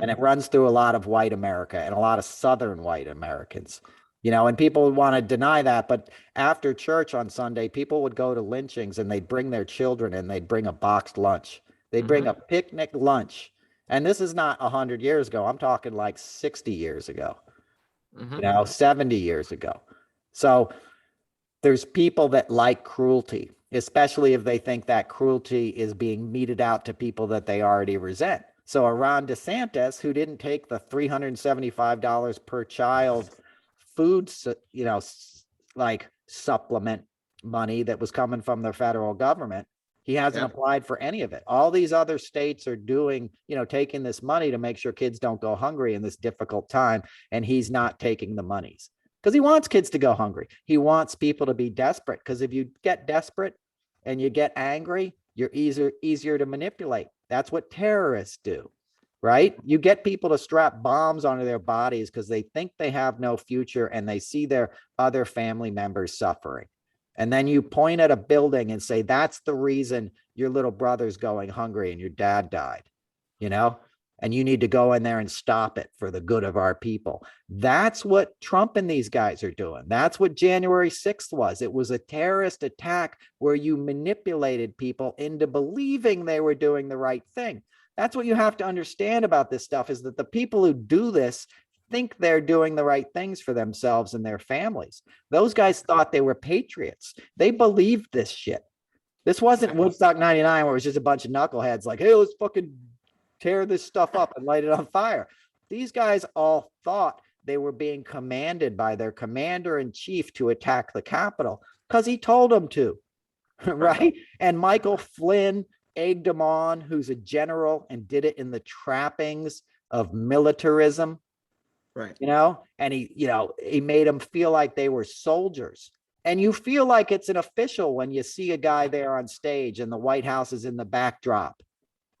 And it runs through a lot of white America and a lot of Southern white Americans, and people want to deny that. But after church on Sunday, people would go to lynchings and they'd bring their children and they'd bring a boxed lunch. They'd bring a picnic lunch. And this is not 100 years ago. I'm talking like 60 years ago, 70 years ago. So there's people that like cruelty, especially if they think that cruelty is being meted out to people that they already resent. So a Ron DeSantis, who didn't take the $375 per child food, like supplement money that was coming from the federal government, he hasn't applied for any of it. All these other states are doing, taking this money to make sure kids don't go hungry in this difficult time. And he's not taking the monies because he wants kids to go hungry. He wants people to be desperate, because if you get desperate and you get angry, you're easier to manipulate. That's what terrorists do, right? You get people to strap bombs onto their bodies because they think they have no future and they see their other family members suffering. And then you point at a building and say, that's the reason your little brother's going hungry and your dad died, and you need to go in there and stop it for the good of our people. That's what Trump and these guys are doing. That's what January 6th was. It was a terrorist attack where you manipulated people into believing they were doing the right thing. That's what you have to understand about this stuff, is that the people who do this think they're doing the right things for themselves and their families. Those guys thought they were patriots. They believed this shit. This wasn't Woodstock 99 where it was just a bunch of knuckleheads like, hey, let's fucking tear this stuff up and light it on fire. These guys all thought they were being commanded by their commander-in-chief to attack the Capitol because he told them to, right? And Michael Flynn egged him on, who's a general and did it in the trappings of militarism, right? And he made them feel like they were soldiers. And you feel like it's an official when you see a guy there on stage and the White House is in the backdrop.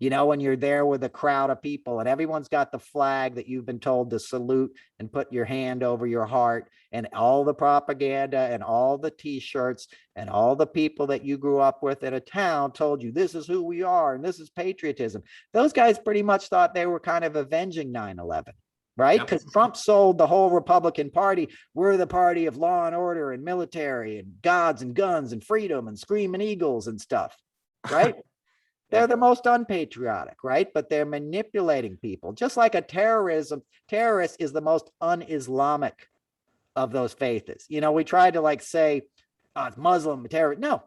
When you're there with a crowd of people and everyone's got the flag that you've been told to salute and put your hand over your heart, and all the propaganda and all the t-shirts and all the people that you grew up with in a town told you this is who we are and this is patriotism. Those guys pretty much thought they were kind of avenging 9/11, right? Because Trump sold the whole Republican Party. We're the party of law and order and military and gods and guns and freedom and screaming eagles and stuff, right? They're the most unpatriotic, right? But they're manipulating people, just like a terrorist is the most un-Islamic of those faiths. We try to say, oh, it's Muslim terror. No,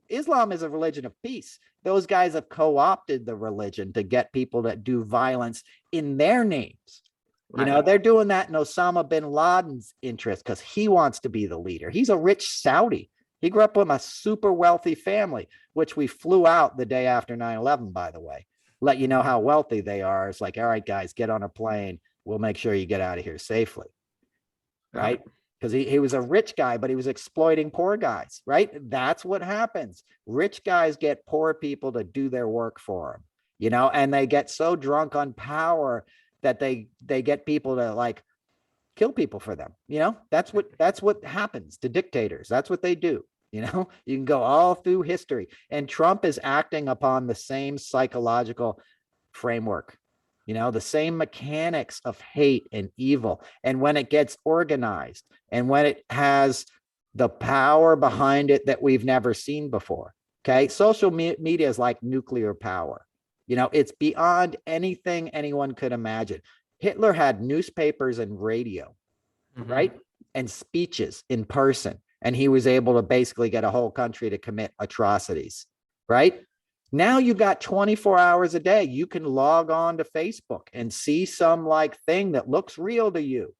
Islam is a religion of peace. Those guys have co-opted the religion to get people to do violence in their names. Right. They're doing that in Osama bin Laden's interest because he wants to be the leader. He's a rich Saudi. He grew up with a super wealthy family, which we flew out the day after 9/11, by the way. Let you know how wealthy they are. It's like, all right, guys, get on a plane. We'll make sure you get out of here safely. Right? because he was a rich guy, but he was exploiting poor guys, right? That's what happens. Rich guys get poor people to do their work for them, you know, and they get so drunk on power that they get people to like kill people for them. You know, that's what happens to dictators. That's what they do. You know, you can go all through history, and Trump is acting upon the same psychological framework, you know, the same mechanics of hate and evil. And when it gets organized and when it has the power behind it that we've never seen before. Okay. Social media is like nuclear power. You know, it's beyond anything anyone could imagine. Hitler had newspapers and radio, right? And speeches in person. And he was able to basically get a whole country to commit atrocities, right? Now you got 24 hours a day. You can log on to Facebook and see some like thing that looks real to you,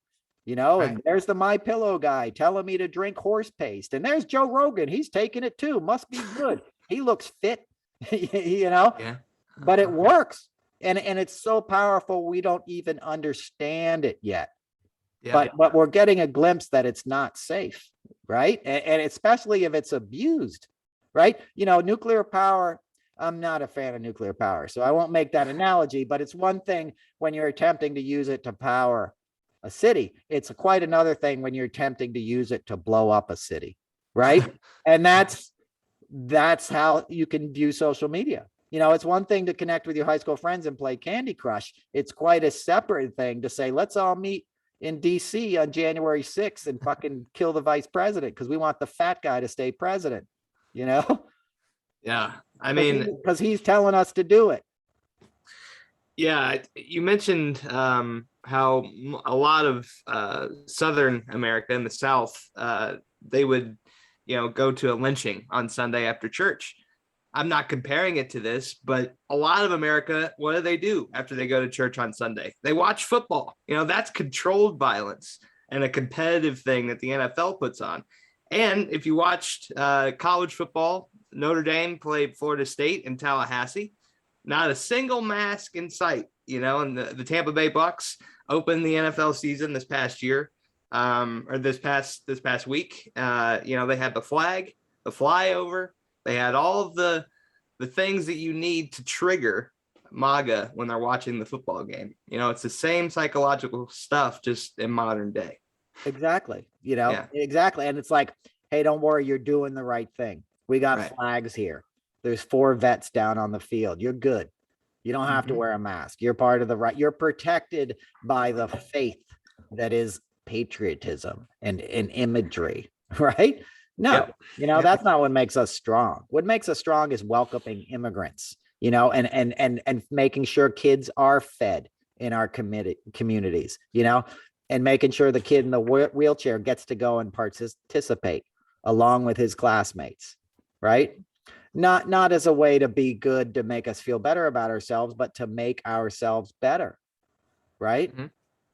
you know, and there's the My Pillow guy telling me to drink horse paste. And there's Joe Rogan. He's taking it too. Must be good. He looks fit, you know, but it works. And it's so powerful. We don't even understand it yet. But we're getting a glimpse that it's not safe, right? And especially if it's abused, right? You know, nuclear power, I'm not a fan of nuclear power, so I won't make that analogy, but it's one thing when you're attempting to use it to power a city. It's quite another thing when you're attempting to use it to blow up a city, right? And that's how you can view social media. You know, it's one thing to connect with your high school friends and play Candy Crush. It's quite a separate thing to say, let's all meet in DC on January 6th and fucking kill the vice president because we want the fat guy to stay president, you know? Yeah. I mean, because he's telling us to do it. Yeah. You mentioned how a lot of Southern America in the South, they would, you know, go to a lynching on Sunday after church. I'm not comparing it to this, but a lot of America, what do after they go to church on Sunday? They watch football. You know, that's controlled violence and a competitive thing that the NFL puts on. And if you watched college football, Notre Dame played Florida State in Tallahassee, not a single mask in sight, you know, and the Tampa Bay Bucks opened the NFL season this past year, or this past week. You know, they had the flag, the flyover. They had all of the things that you need to trigger MAGA when they're watching the football game. You know, it's the same psychological stuff, just in modern day. Exactly. You know, exactly. And it's like, hey, don't worry, you're doing the right thing. We got flags here. There's 4 vets down on the field. You're good. You don't have to wear a mask. You're part of the right. You're protected by the faith that is patriotism and imagery, right? No, you know, that's not what makes us strong. What makes us strong is welcoming immigrants, you know, and making sure kids are fed in our communities, you know, and making sure the kid in the wheelchair gets to go and participate along with his classmates, right? Not as a way to be good to make us feel better about ourselves, but to make ourselves better, right?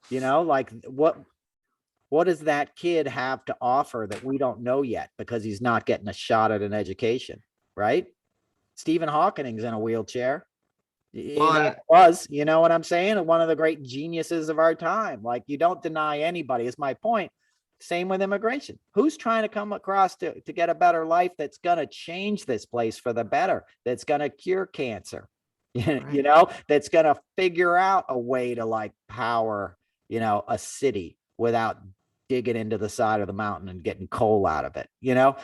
You know, like what does that kid have to offer that we don't know yet because he's not getting a shot at an education, right? Stephen Hawking's in a wheelchair. Was, you know what I'm saying? One of the great geniuses of our time. Like, you don't deny anybody, is my point. Same with immigration. Who's trying to come across to get a better life that's going to change this place for the better, that's going to cure cancer, you know, that's going to figure out a way to like power, you know, a city without digging into the side of the mountain and getting coal out of it. You know,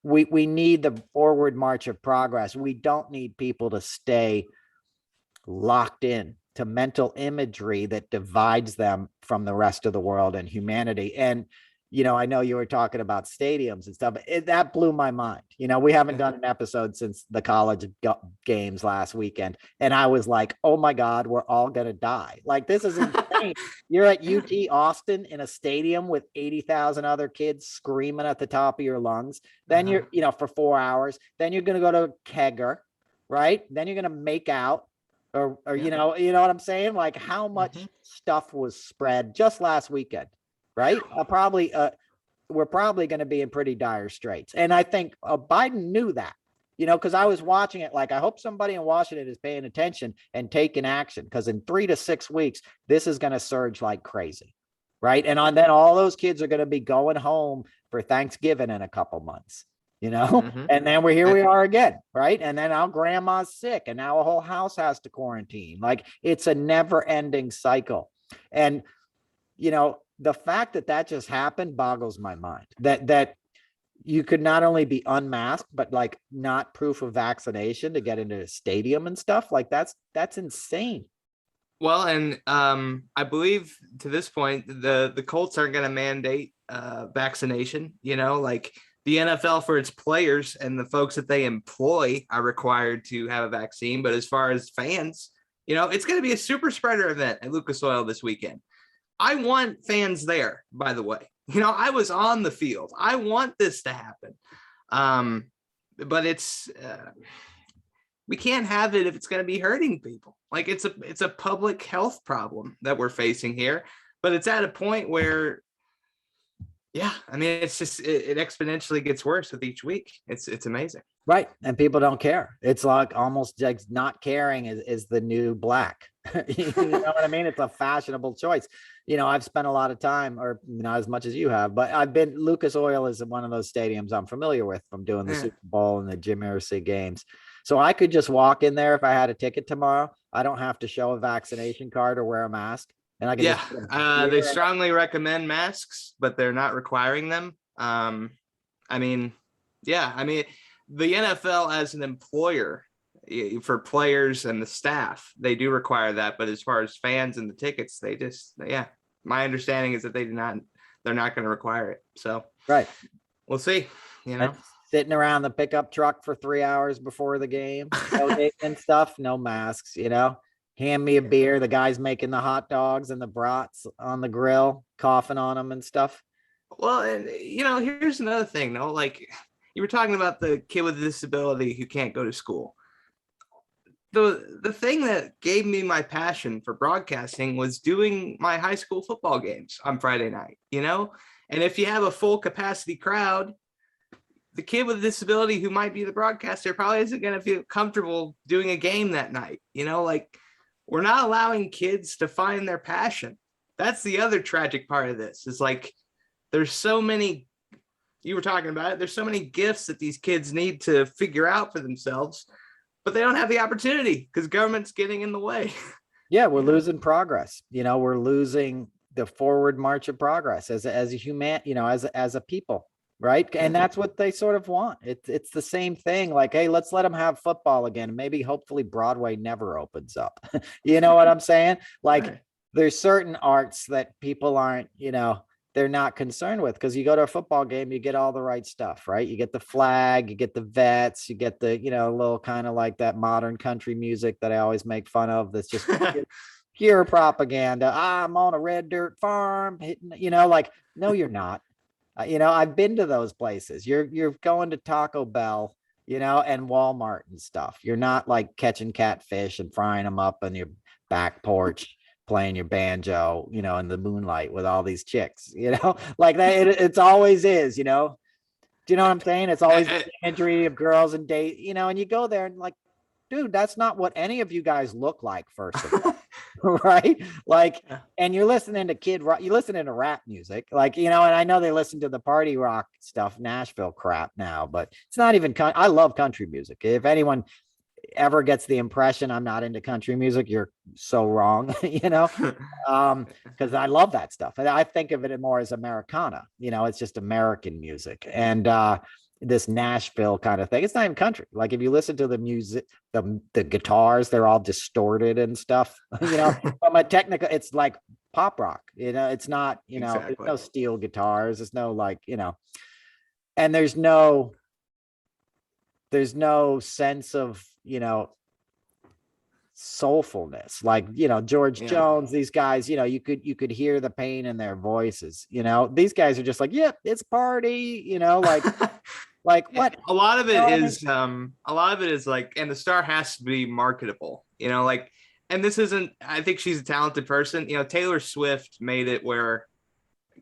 we need the forward march of progress. We don't need people to stay locked in to mental imagery that divides them from the rest of the world and humanity. And, you know, I know you were talking about stadiums and stuff. That blew my mind. You know, we haven't done an episode since the college games last weekend. And I was like, oh my God, we're all going to die. Like, this is insane. You're at UT Austin in a stadium with 80,000 other kids screaming at the top of your lungs. Then you're, you know, for 4 hours, then you're going to go to Kegger, right? Then you're going to make out or you know what I'm saying? Like, how much stuff was spread just last weekend, right? We're probably going to be in pretty dire straits. And I think Biden knew that, you know, because I was watching it. Like, I hope somebody in Washington is paying attention and taking action, because in 3 to 6 weeks, this is going to surge like crazy, right? And then all those kids are going to be going home for Thanksgiving in a couple months, and then here we are again, right? And then now grandma's sick and now a whole house has to quarantine. Like, it's a never ending cycle. And, the fact that just happened boggles my mind, that you could not only be unmasked, but like not proof of vaccination to get into a stadium and stuff. Like, that's insane. Well, and I believe to this point, the Colts aren't going to mandate vaccination, like the NFL for its players and the folks that they employ are required to have a vaccine. But as far as fans, it's going to be a super spreader event at Lucas Oil this weekend. I want fans there, by the way. I was on the field. I want this to happen. But it's we can't have it if it's going to be hurting people. Like, it's a public health problem that we're facing here, but it's at a point where, it's just, it exponentially gets worse with each week. It's amazing. Right. And people don't care. It's like almost like not caring is the new black. You know what I mean? It's a fashionable choice. I've spent a lot of time, or not as much as you have, but Lucas Oil is one of those stadiums I'm familiar with from doing the Super Bowl and the Jim Irsay games. So I could just walk in there if I had a ticket tomorrow. I don't have to show a vaccination card or wear a mask. And I can they strongly recommend masks, but they're not requiring them. The NFL as an employer for players and the staff, they do require that. But as far as fans and the tickets, my understanding is that they're not going to require it. So right, we'll see. Sitting around the pickup truck for 3 hours before the game and stuff, no masks. Hand me a beer. The guy's making the hot dogs and the brats on the grill, coughing on them and stuff. Well, and here's another thing, though. Like, you were talking about the kid with a disability who can't go to school. The thing that gave me my passion for broadcasting was doing my high school football games on Friday night, and if you have a full capacity crowd, the kid with a disability who might be the broadcaster probably isn't going to feel comfortable doing a game that night. Like, we're not allowing kids to find their passion. That's the other tragic part of this. Is like, there's so many, you were talking about it, there's so many gifts that these kids need to figure out for themselves, but they don't have the opportunity because government's getting in the way. Yeah, we're losing progress. We're losing the forward march of progress as a human, as a people. Right. And that's what they sort of want. It's the same thing. Like, hey, let's let them have football again. Maybe hopefully Broadway never opens up. You know what I'm saying? Like, right. There's certain arts that people aren't, they're not concerned with, because you go to a football game, you get all the right stuff, right? You get the flag, you get the vets, you get the, little kind of like that modern country music that I always make fun of. That's just pure propaganda. I'm on a red dirt farm, like, no, you're not. I've been to those places. You're going to Taco Bell, and Walmart and stuff. You're not like catching catfish and frying them up on your back porch, playing your banjo, in the moonlight with all these chicks, like that. It's always is, Do you know what I'm saying? It's always the imagery of girls and date, and you go there and like, dude, that's not what any of you guys look like, first of all. Right? Like, and you're listening to you're listening to rap music, like, and I know they listen to the party rock stuff, Nashville crap now, but it's not even, I love country music. If anyone ever gets the impression I'm not into country music, you're so wrong, because I love that stuff. And I think of it more as Americana, it's just American music. And, this Nashville kind of thing. It's not even country. Like, if you listen to the music, the guitars, they're all distorted and stuff, from a technical, it's like pop rock, it's not, exactly. There's no steel guitars. There's no like, and there's no sense of, soulfulness, like, George Jones, these guys, you could hear the pain in their voices. These guys are just like, yeah, it's party, like like what. A lot of it is like, and the star has to be marketable, like, and this isn't, I think she's a talented person. Taylor Swift made it where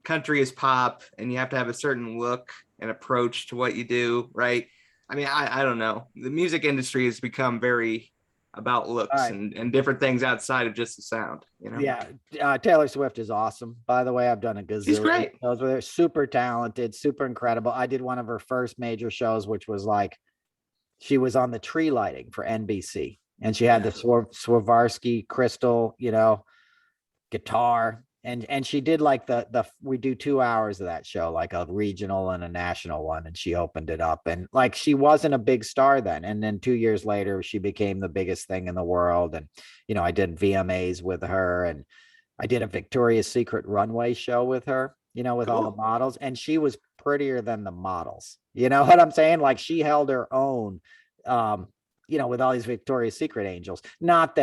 country is pop and you have to have a certain look and approach to what you do, right? I mean, I don't know, the music industry has become very about looks Right. and different things outside of just the sound, you know? Yeah, Taylor Swift is awesome. By the way, I've done a She's gazillion great. shows with her. Super talented, super incredible. I did one of her first major shows, which was like she was on the tree lighting for NBC, and she had the Swarovski crystal, guitar, and she did like the we do 2 hours of that show, like a regional and a national one, and she opened it up, and like she wasn't a big star then, and then 2 years later she became the biggest thing in the world. And I did VMAs with her, and I did a Victoria's Secret runway show with her, with all the models, and she was prettier than the models. You know what I'm saying? Like she held her own, with all these Victoria's Secret angels. Not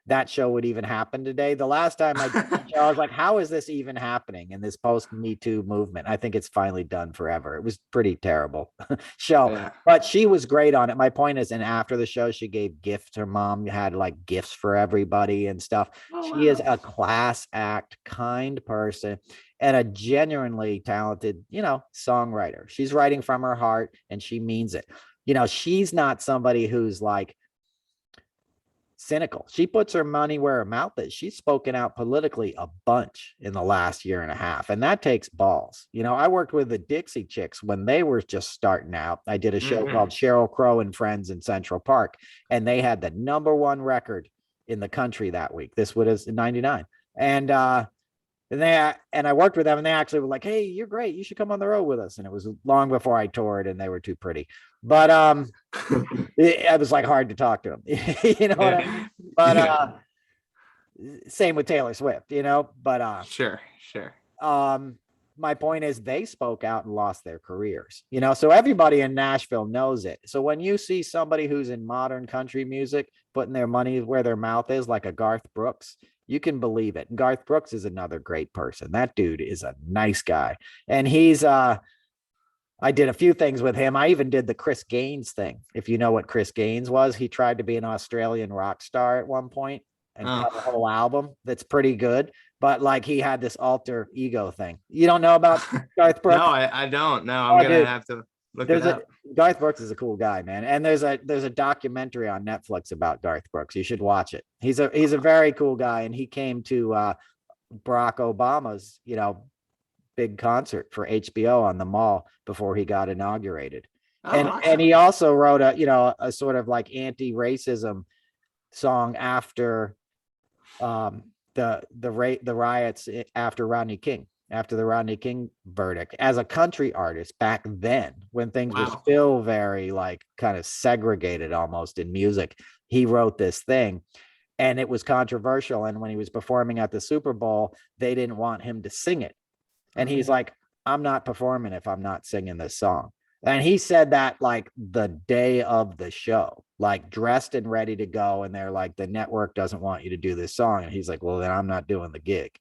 that show would even happen today. The last time I did the show, I was like, how is this even happening in this post Me Too movement? I think it's finally done forever. It was pretty terrible show, but she was great on it. My point is, and after the show, she gave gifts. Her mom had like gifts for everybody and stuff. She is a class act, kind person, and a genuinely talented, songwriter. She's writing from her heart, and she means it. She's not somebody who's like cynical. She puts her money where her mouth is. She's spoken out politically a bunch in the last year and a half, and that takes balls. I worked with the Dixie Chicks when they were just starting out. I did a show called Sheryl Crow and Friends in Central Park, and they had the #1 record in the country that week. This was in '99, and I worked with them, and they actually were like, "Hey, you're great. You should come on the road with us." And it was long before I toured, and they were too pretty. But it was like hard to talk to them. You know what I mean? But same with Taylor Swift, But sure. My point is, they spoke out and lost their careers. So everybody in Nashville knows it. So when you see somebody who's in modern country music putting their money where their mouth is, like a Garth Brooks, you can believe it. And Garth Brooks is another great person. That dude is a nice guy. And he's I did a few things with him. I even did the Chris Gaines thing. If you know what Chris Gaines was, he tried to be an Australian rock star at one point and cut a whole album that's pretty good. But like he had this alter ego thing. You don't know about Garth Brooks? No, I don't know. I'm gonna have to look it up. Garth Brooks is a cool guy, man. And there's a documentary on Netflix about Garth Brooks. You should watch it. He's a very cool guy, and he came to Barack Obama's big concert for HBO on the Mall before he got inaugurated. And he also wrote a sort of like anti-racism song after the riots after the Rodney King verdict, as a country artist back then, when things were still very like kind of segregated almost in music. He wrote this thing, and it was controversial. And when he was performing at the Super Bowl, they didn't want him to sing it. And he's like, I'm not performing if I'm not singing this song. And he said that like the day of the show, like dressed and ready to go. And they're like, the network doesn't want you to do this song. And he's like, well, then I'm not doing the gig.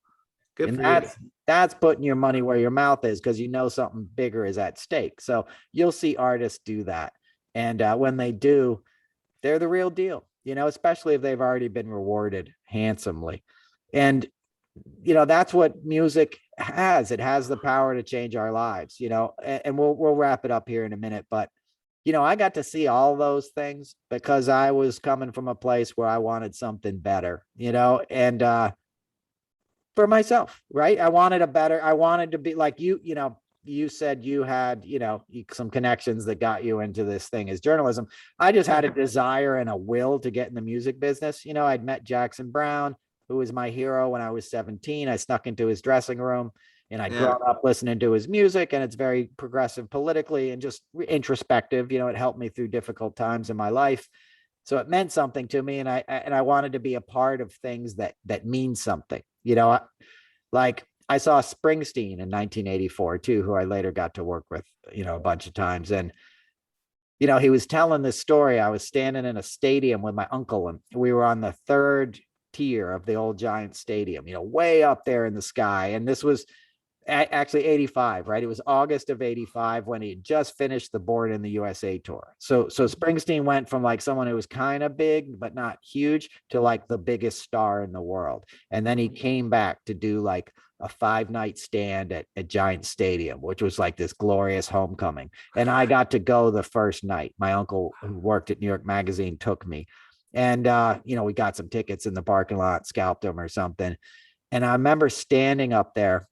Good and that's putting your money where your mouth is, because something bigger is at stake. So you'll see artists do that. And when they do, they're the real deal, especially if they've already been rewarded handsomely. And that's what music has. It has the power to change our lives, and we'll wrap it up here in a minute. But, I got to see all those things because I was coming from a place where I wanted something better, and for myself, right? I wanted to be like you said you had, some connections that got you into this thing as journalism. I just had a desire and a will to get in the music business. I'd met Jackson Browne, who was my hero when I was 17. I snuck into his dressing room, and I'd grown up listening to his music, and it's very progressive politically and just introspective. It helped me through difficult times in my life. So it meant something to me. And I wanted to be a part of things that mean something, like I saw Springsteen in 1984 too, who I later got to work with, a bunch of times. And, he was telling this story. I was standing in a stadium with my uncle, and we were on the third tier of the old Giant Stadium, way up there in the sky. And this was actually 85, right? It was August of 85 when he had just finished the Born in the USA tour. So Springsteen went from like someone who was kind of big, but not huge, to like the biggest star in the world. And then he came back to do like a 5-night stand at Giant Stadium, which was like this glorious homecoming. And I got to go the first night. My uncle, who worked at New York Magazine, took me. And, we got some tickets in the parking lot, scalped them or something. And I remember standing up there,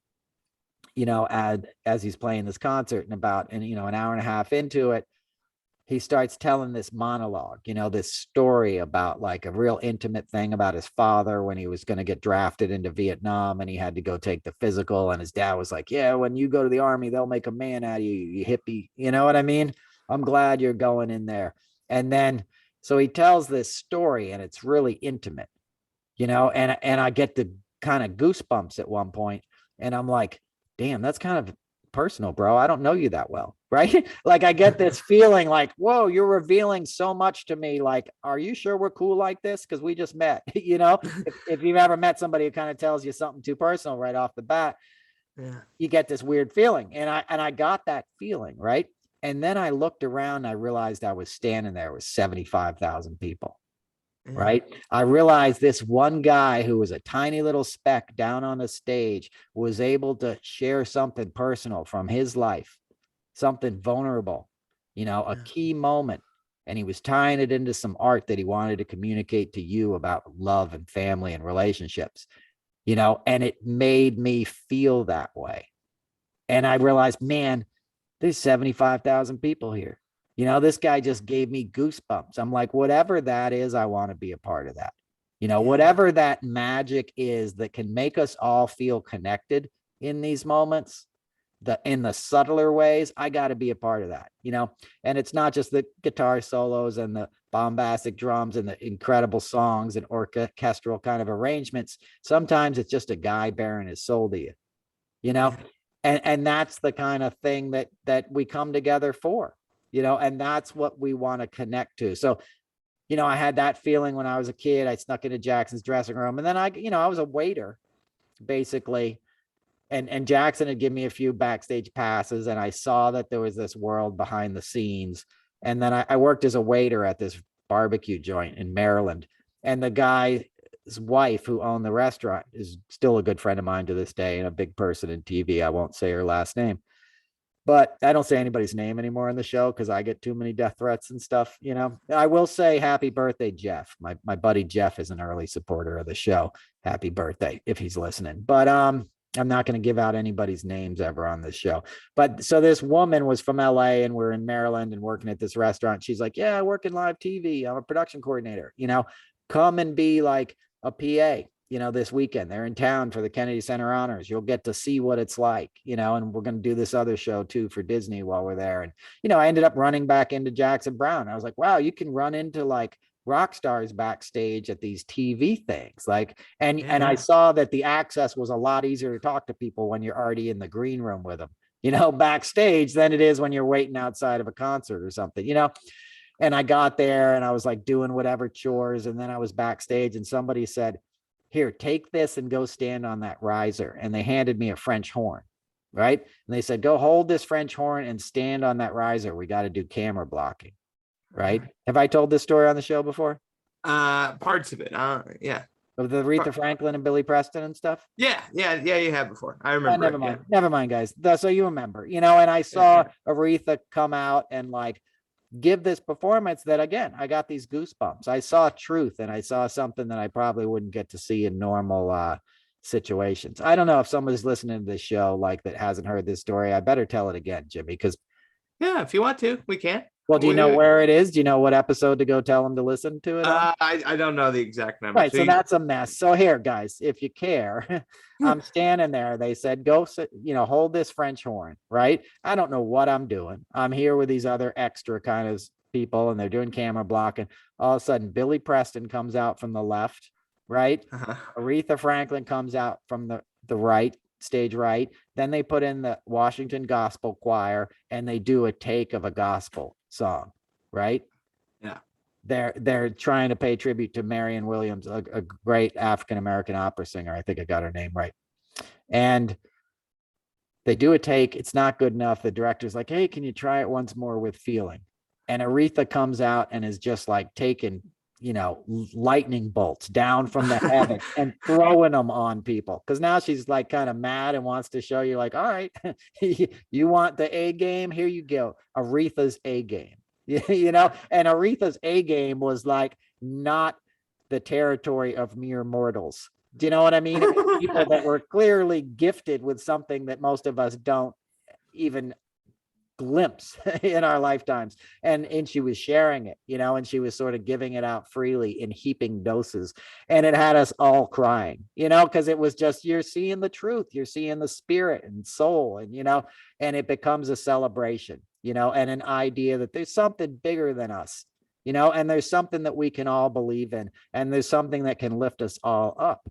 as he's playing this concert, and an hour and a half into it, he starts telling this monologue, this story about like a real intimate thing about his father when he was going to get drafted into Vietnam and he had to go take the physical. And his dad was like, yeah, when you go to the army, they'll make a man out of you, you hippie. You know what I mean? I'm glad you're going in there. And then, so he tells this story and it's really intimate, and I get the kind of goosebumps at one point, and I'm like, damn, that's kind of personal, bro. I don't know you that well, right? Like I get this feeling like, whoa, you're revealing so much to me. Like, are you sure we're cool like this? Because we just met. If you've ever met somebody who kind of tells you something too personal right off the bat, you get this weird feeling. And I got that feeling, right? And then I looked around, and I realized I was standing there with 75,000 people. Right. I realized this one guy who was a tiny little speck down on the stage was able to share something personal from his life, something vulnerable, a key moment. And he was tying it into some art that he wanted to communicate to you about love and family and relationships, and it made me feel that way. And I realized, man, there's 75,000 people here. This guy just gave me goosebumps. I'm like, whatever that is, I want to be a part of that. Whatever that magic is that can make us all feel connected in these moments, in the subtler ways, I got to be a part of that, and it's not just the guitar solos and the bombastic drums and the incredible songs and orchestral kind of arrangements. Sometimes it's just a guy bearing his soul to you, and that's the kind of thing that we come together for. And that's what we want to connect to. So, I had that feeling when I was a kid. I snuck into Jackson's dressing room, and then I was a waiter basically. And Jackson had given me a few backstage passes, and I saw that there was this world behind the scenes. And then I worked as a waiter at this barbecue joint in Maryland. And the guy's wife who owned the restaurant is still a good friend of mine to this day and a big person in TV. I won't say her last name. But I don't say anybody's name anymore in the show because I get too many death threats and stuff. I will say happy birthday, Jeff. My buddy Jeff is an early supporter of the show. Happy birthday if he's listening. But I'm not going to give out anybody's names ever on this show. But so this woman was from LA and we're in Maryland and working at this restaurant. She's like, yeah, I work in live TV. I'm a production coordinator. Come and be like a PA. This weekend they're in town for the Kennedy Center Honors. You'll get to see what it's like, and we're going to do this other show too for Disney while we're there. And, I ended up running back into Jackson Brown. I was like, wow, you can run into like rock stars backstage at these TV things. Like, and I saw that the access was a lot easier to talk to people when you're already in the green room with them, backstage than it is when you're waiting outside of a concert or something, and I got there and I was like doing whatever chores. And then I was backstage and somebody said, here, take this and go stand on that riser. And they handed me a French horn, right? And they said, go hold this French horn and stand on that riser. We got to do camera blocking, right? Have I told this story on the show before? Parts of it. Yeah. Of the Aretha Franklin and Billy Preston and stuff? Yeah, you have before. I remember. Never mind, guys. So you remember, and I saw Aretha come out and like give this performance that, again, I got these goosebumps. I saw truth and I saw something that I probably wouldn't get to see in normal situations. I don't know if somebody's listening to this show like that hasn't heard this story. I better tell it again, Jimmy, because if you want to, we can. Well, do you know where it is? Do you know what episode to go tell them to listen to it? I don't know the exact number. Right, so that's a mess. So here, guys, if you care, I'm standing there. They said, go sit, hold this French horn, right? I don't know what I'm doing. I'm here with these other extra kind of people, and they're doing camera blocking. All of a sudden, Billy Preston comes out from the left, right? Aretha Franklin comes out from the right, stage right. Then they put in the Washington Gospel Choir, and they do a take of a gospel song, right? Yeah. They're trying to pay tribute to Marion Williams, a great African-American opera singer. I think I got her name right. And they do a take. It's not good enough. The director's like, hey, can you try it once more with feeling? And Aretha comes out and is just like taking, lightning bolts down from the heaven and throwing them on people. Because now she's like kind of mad and wants to show you like, all right, you want the A game? Here you go. Aretha's A game. And Aretha's A game was like not the territory of mere mortals. Do you know what I mean? It was people that were clearly gifted with something that most of us don't even glimpse in our lifetimes. And she was sharing it, and she was sort of giving it out freely in heaping doses. And it had us all crying, because it was just, you're seeing the truth, you're seeing the spirit and soul, and it becomes a celebration, and an idea that there's something bigger than us, and there's something that we can all believe in, and there's something that can lift us all up.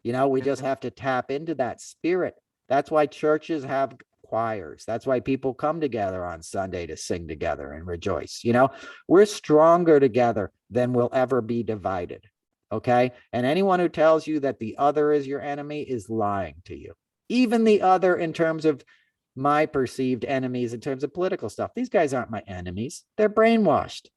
We just have to tap into that spirit. That's why churches have choirs. That's why people come together on Sunday to sing together and rejoice. We're stronger together than we'll ever be divided. Okay. And anyone who tells you that the other is your enemy is lying to you. Even the other, in terms of my perceived enemies, in terms of political stuff, these guys aren't my enemies. They're brainwashed.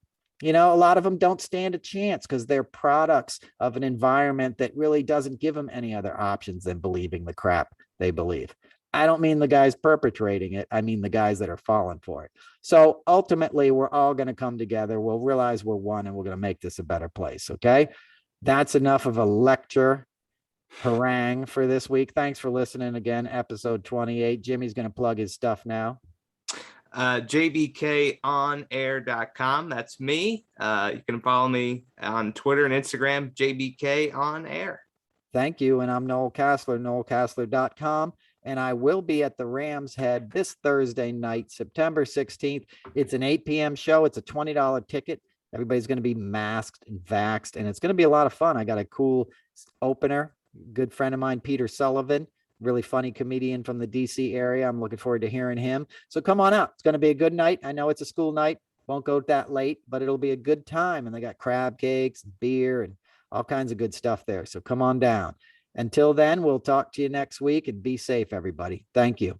A lot of them don't stand a chance because they're products of an environment that really doesn't give them any other options than believing the crap they believe. I don't mean the guys perpetrating it. I mean the guys that are falling for it. So ultimately, we're all going to come together. We'll realize we're one, and we're going to make this a better place. Okay. That's enough of a lecture harangue for this week. Thanks for listening again. Episode 28. Jimmy's going to plug his stuff now. jbkonair.com. That's me. You can follow me on Twitter and Instagram, jbkonair. Thank you. And I'm Noel Casler, noelcasler.com. And I will be at the Rams Head this Thursday night, September 16th. It's an 8 p.m. show. It's a $20 ticket. Everybody's going to be masked and vaxxed, and it's going to be a lot of fun. I got a cool opener. Good friend of mine, Peter Sullivan, really funny comedian from the DC area. I'm looking forward to hearing him. So come on out. It's going to be a good night. I know it's a school night. Won't go that late, but it'll be a good time. And they got crab cakes, beer, and all kinds of good stuff there. So come on down. Until then, we'll talk to you next week, and be safe, everybody. Thank you.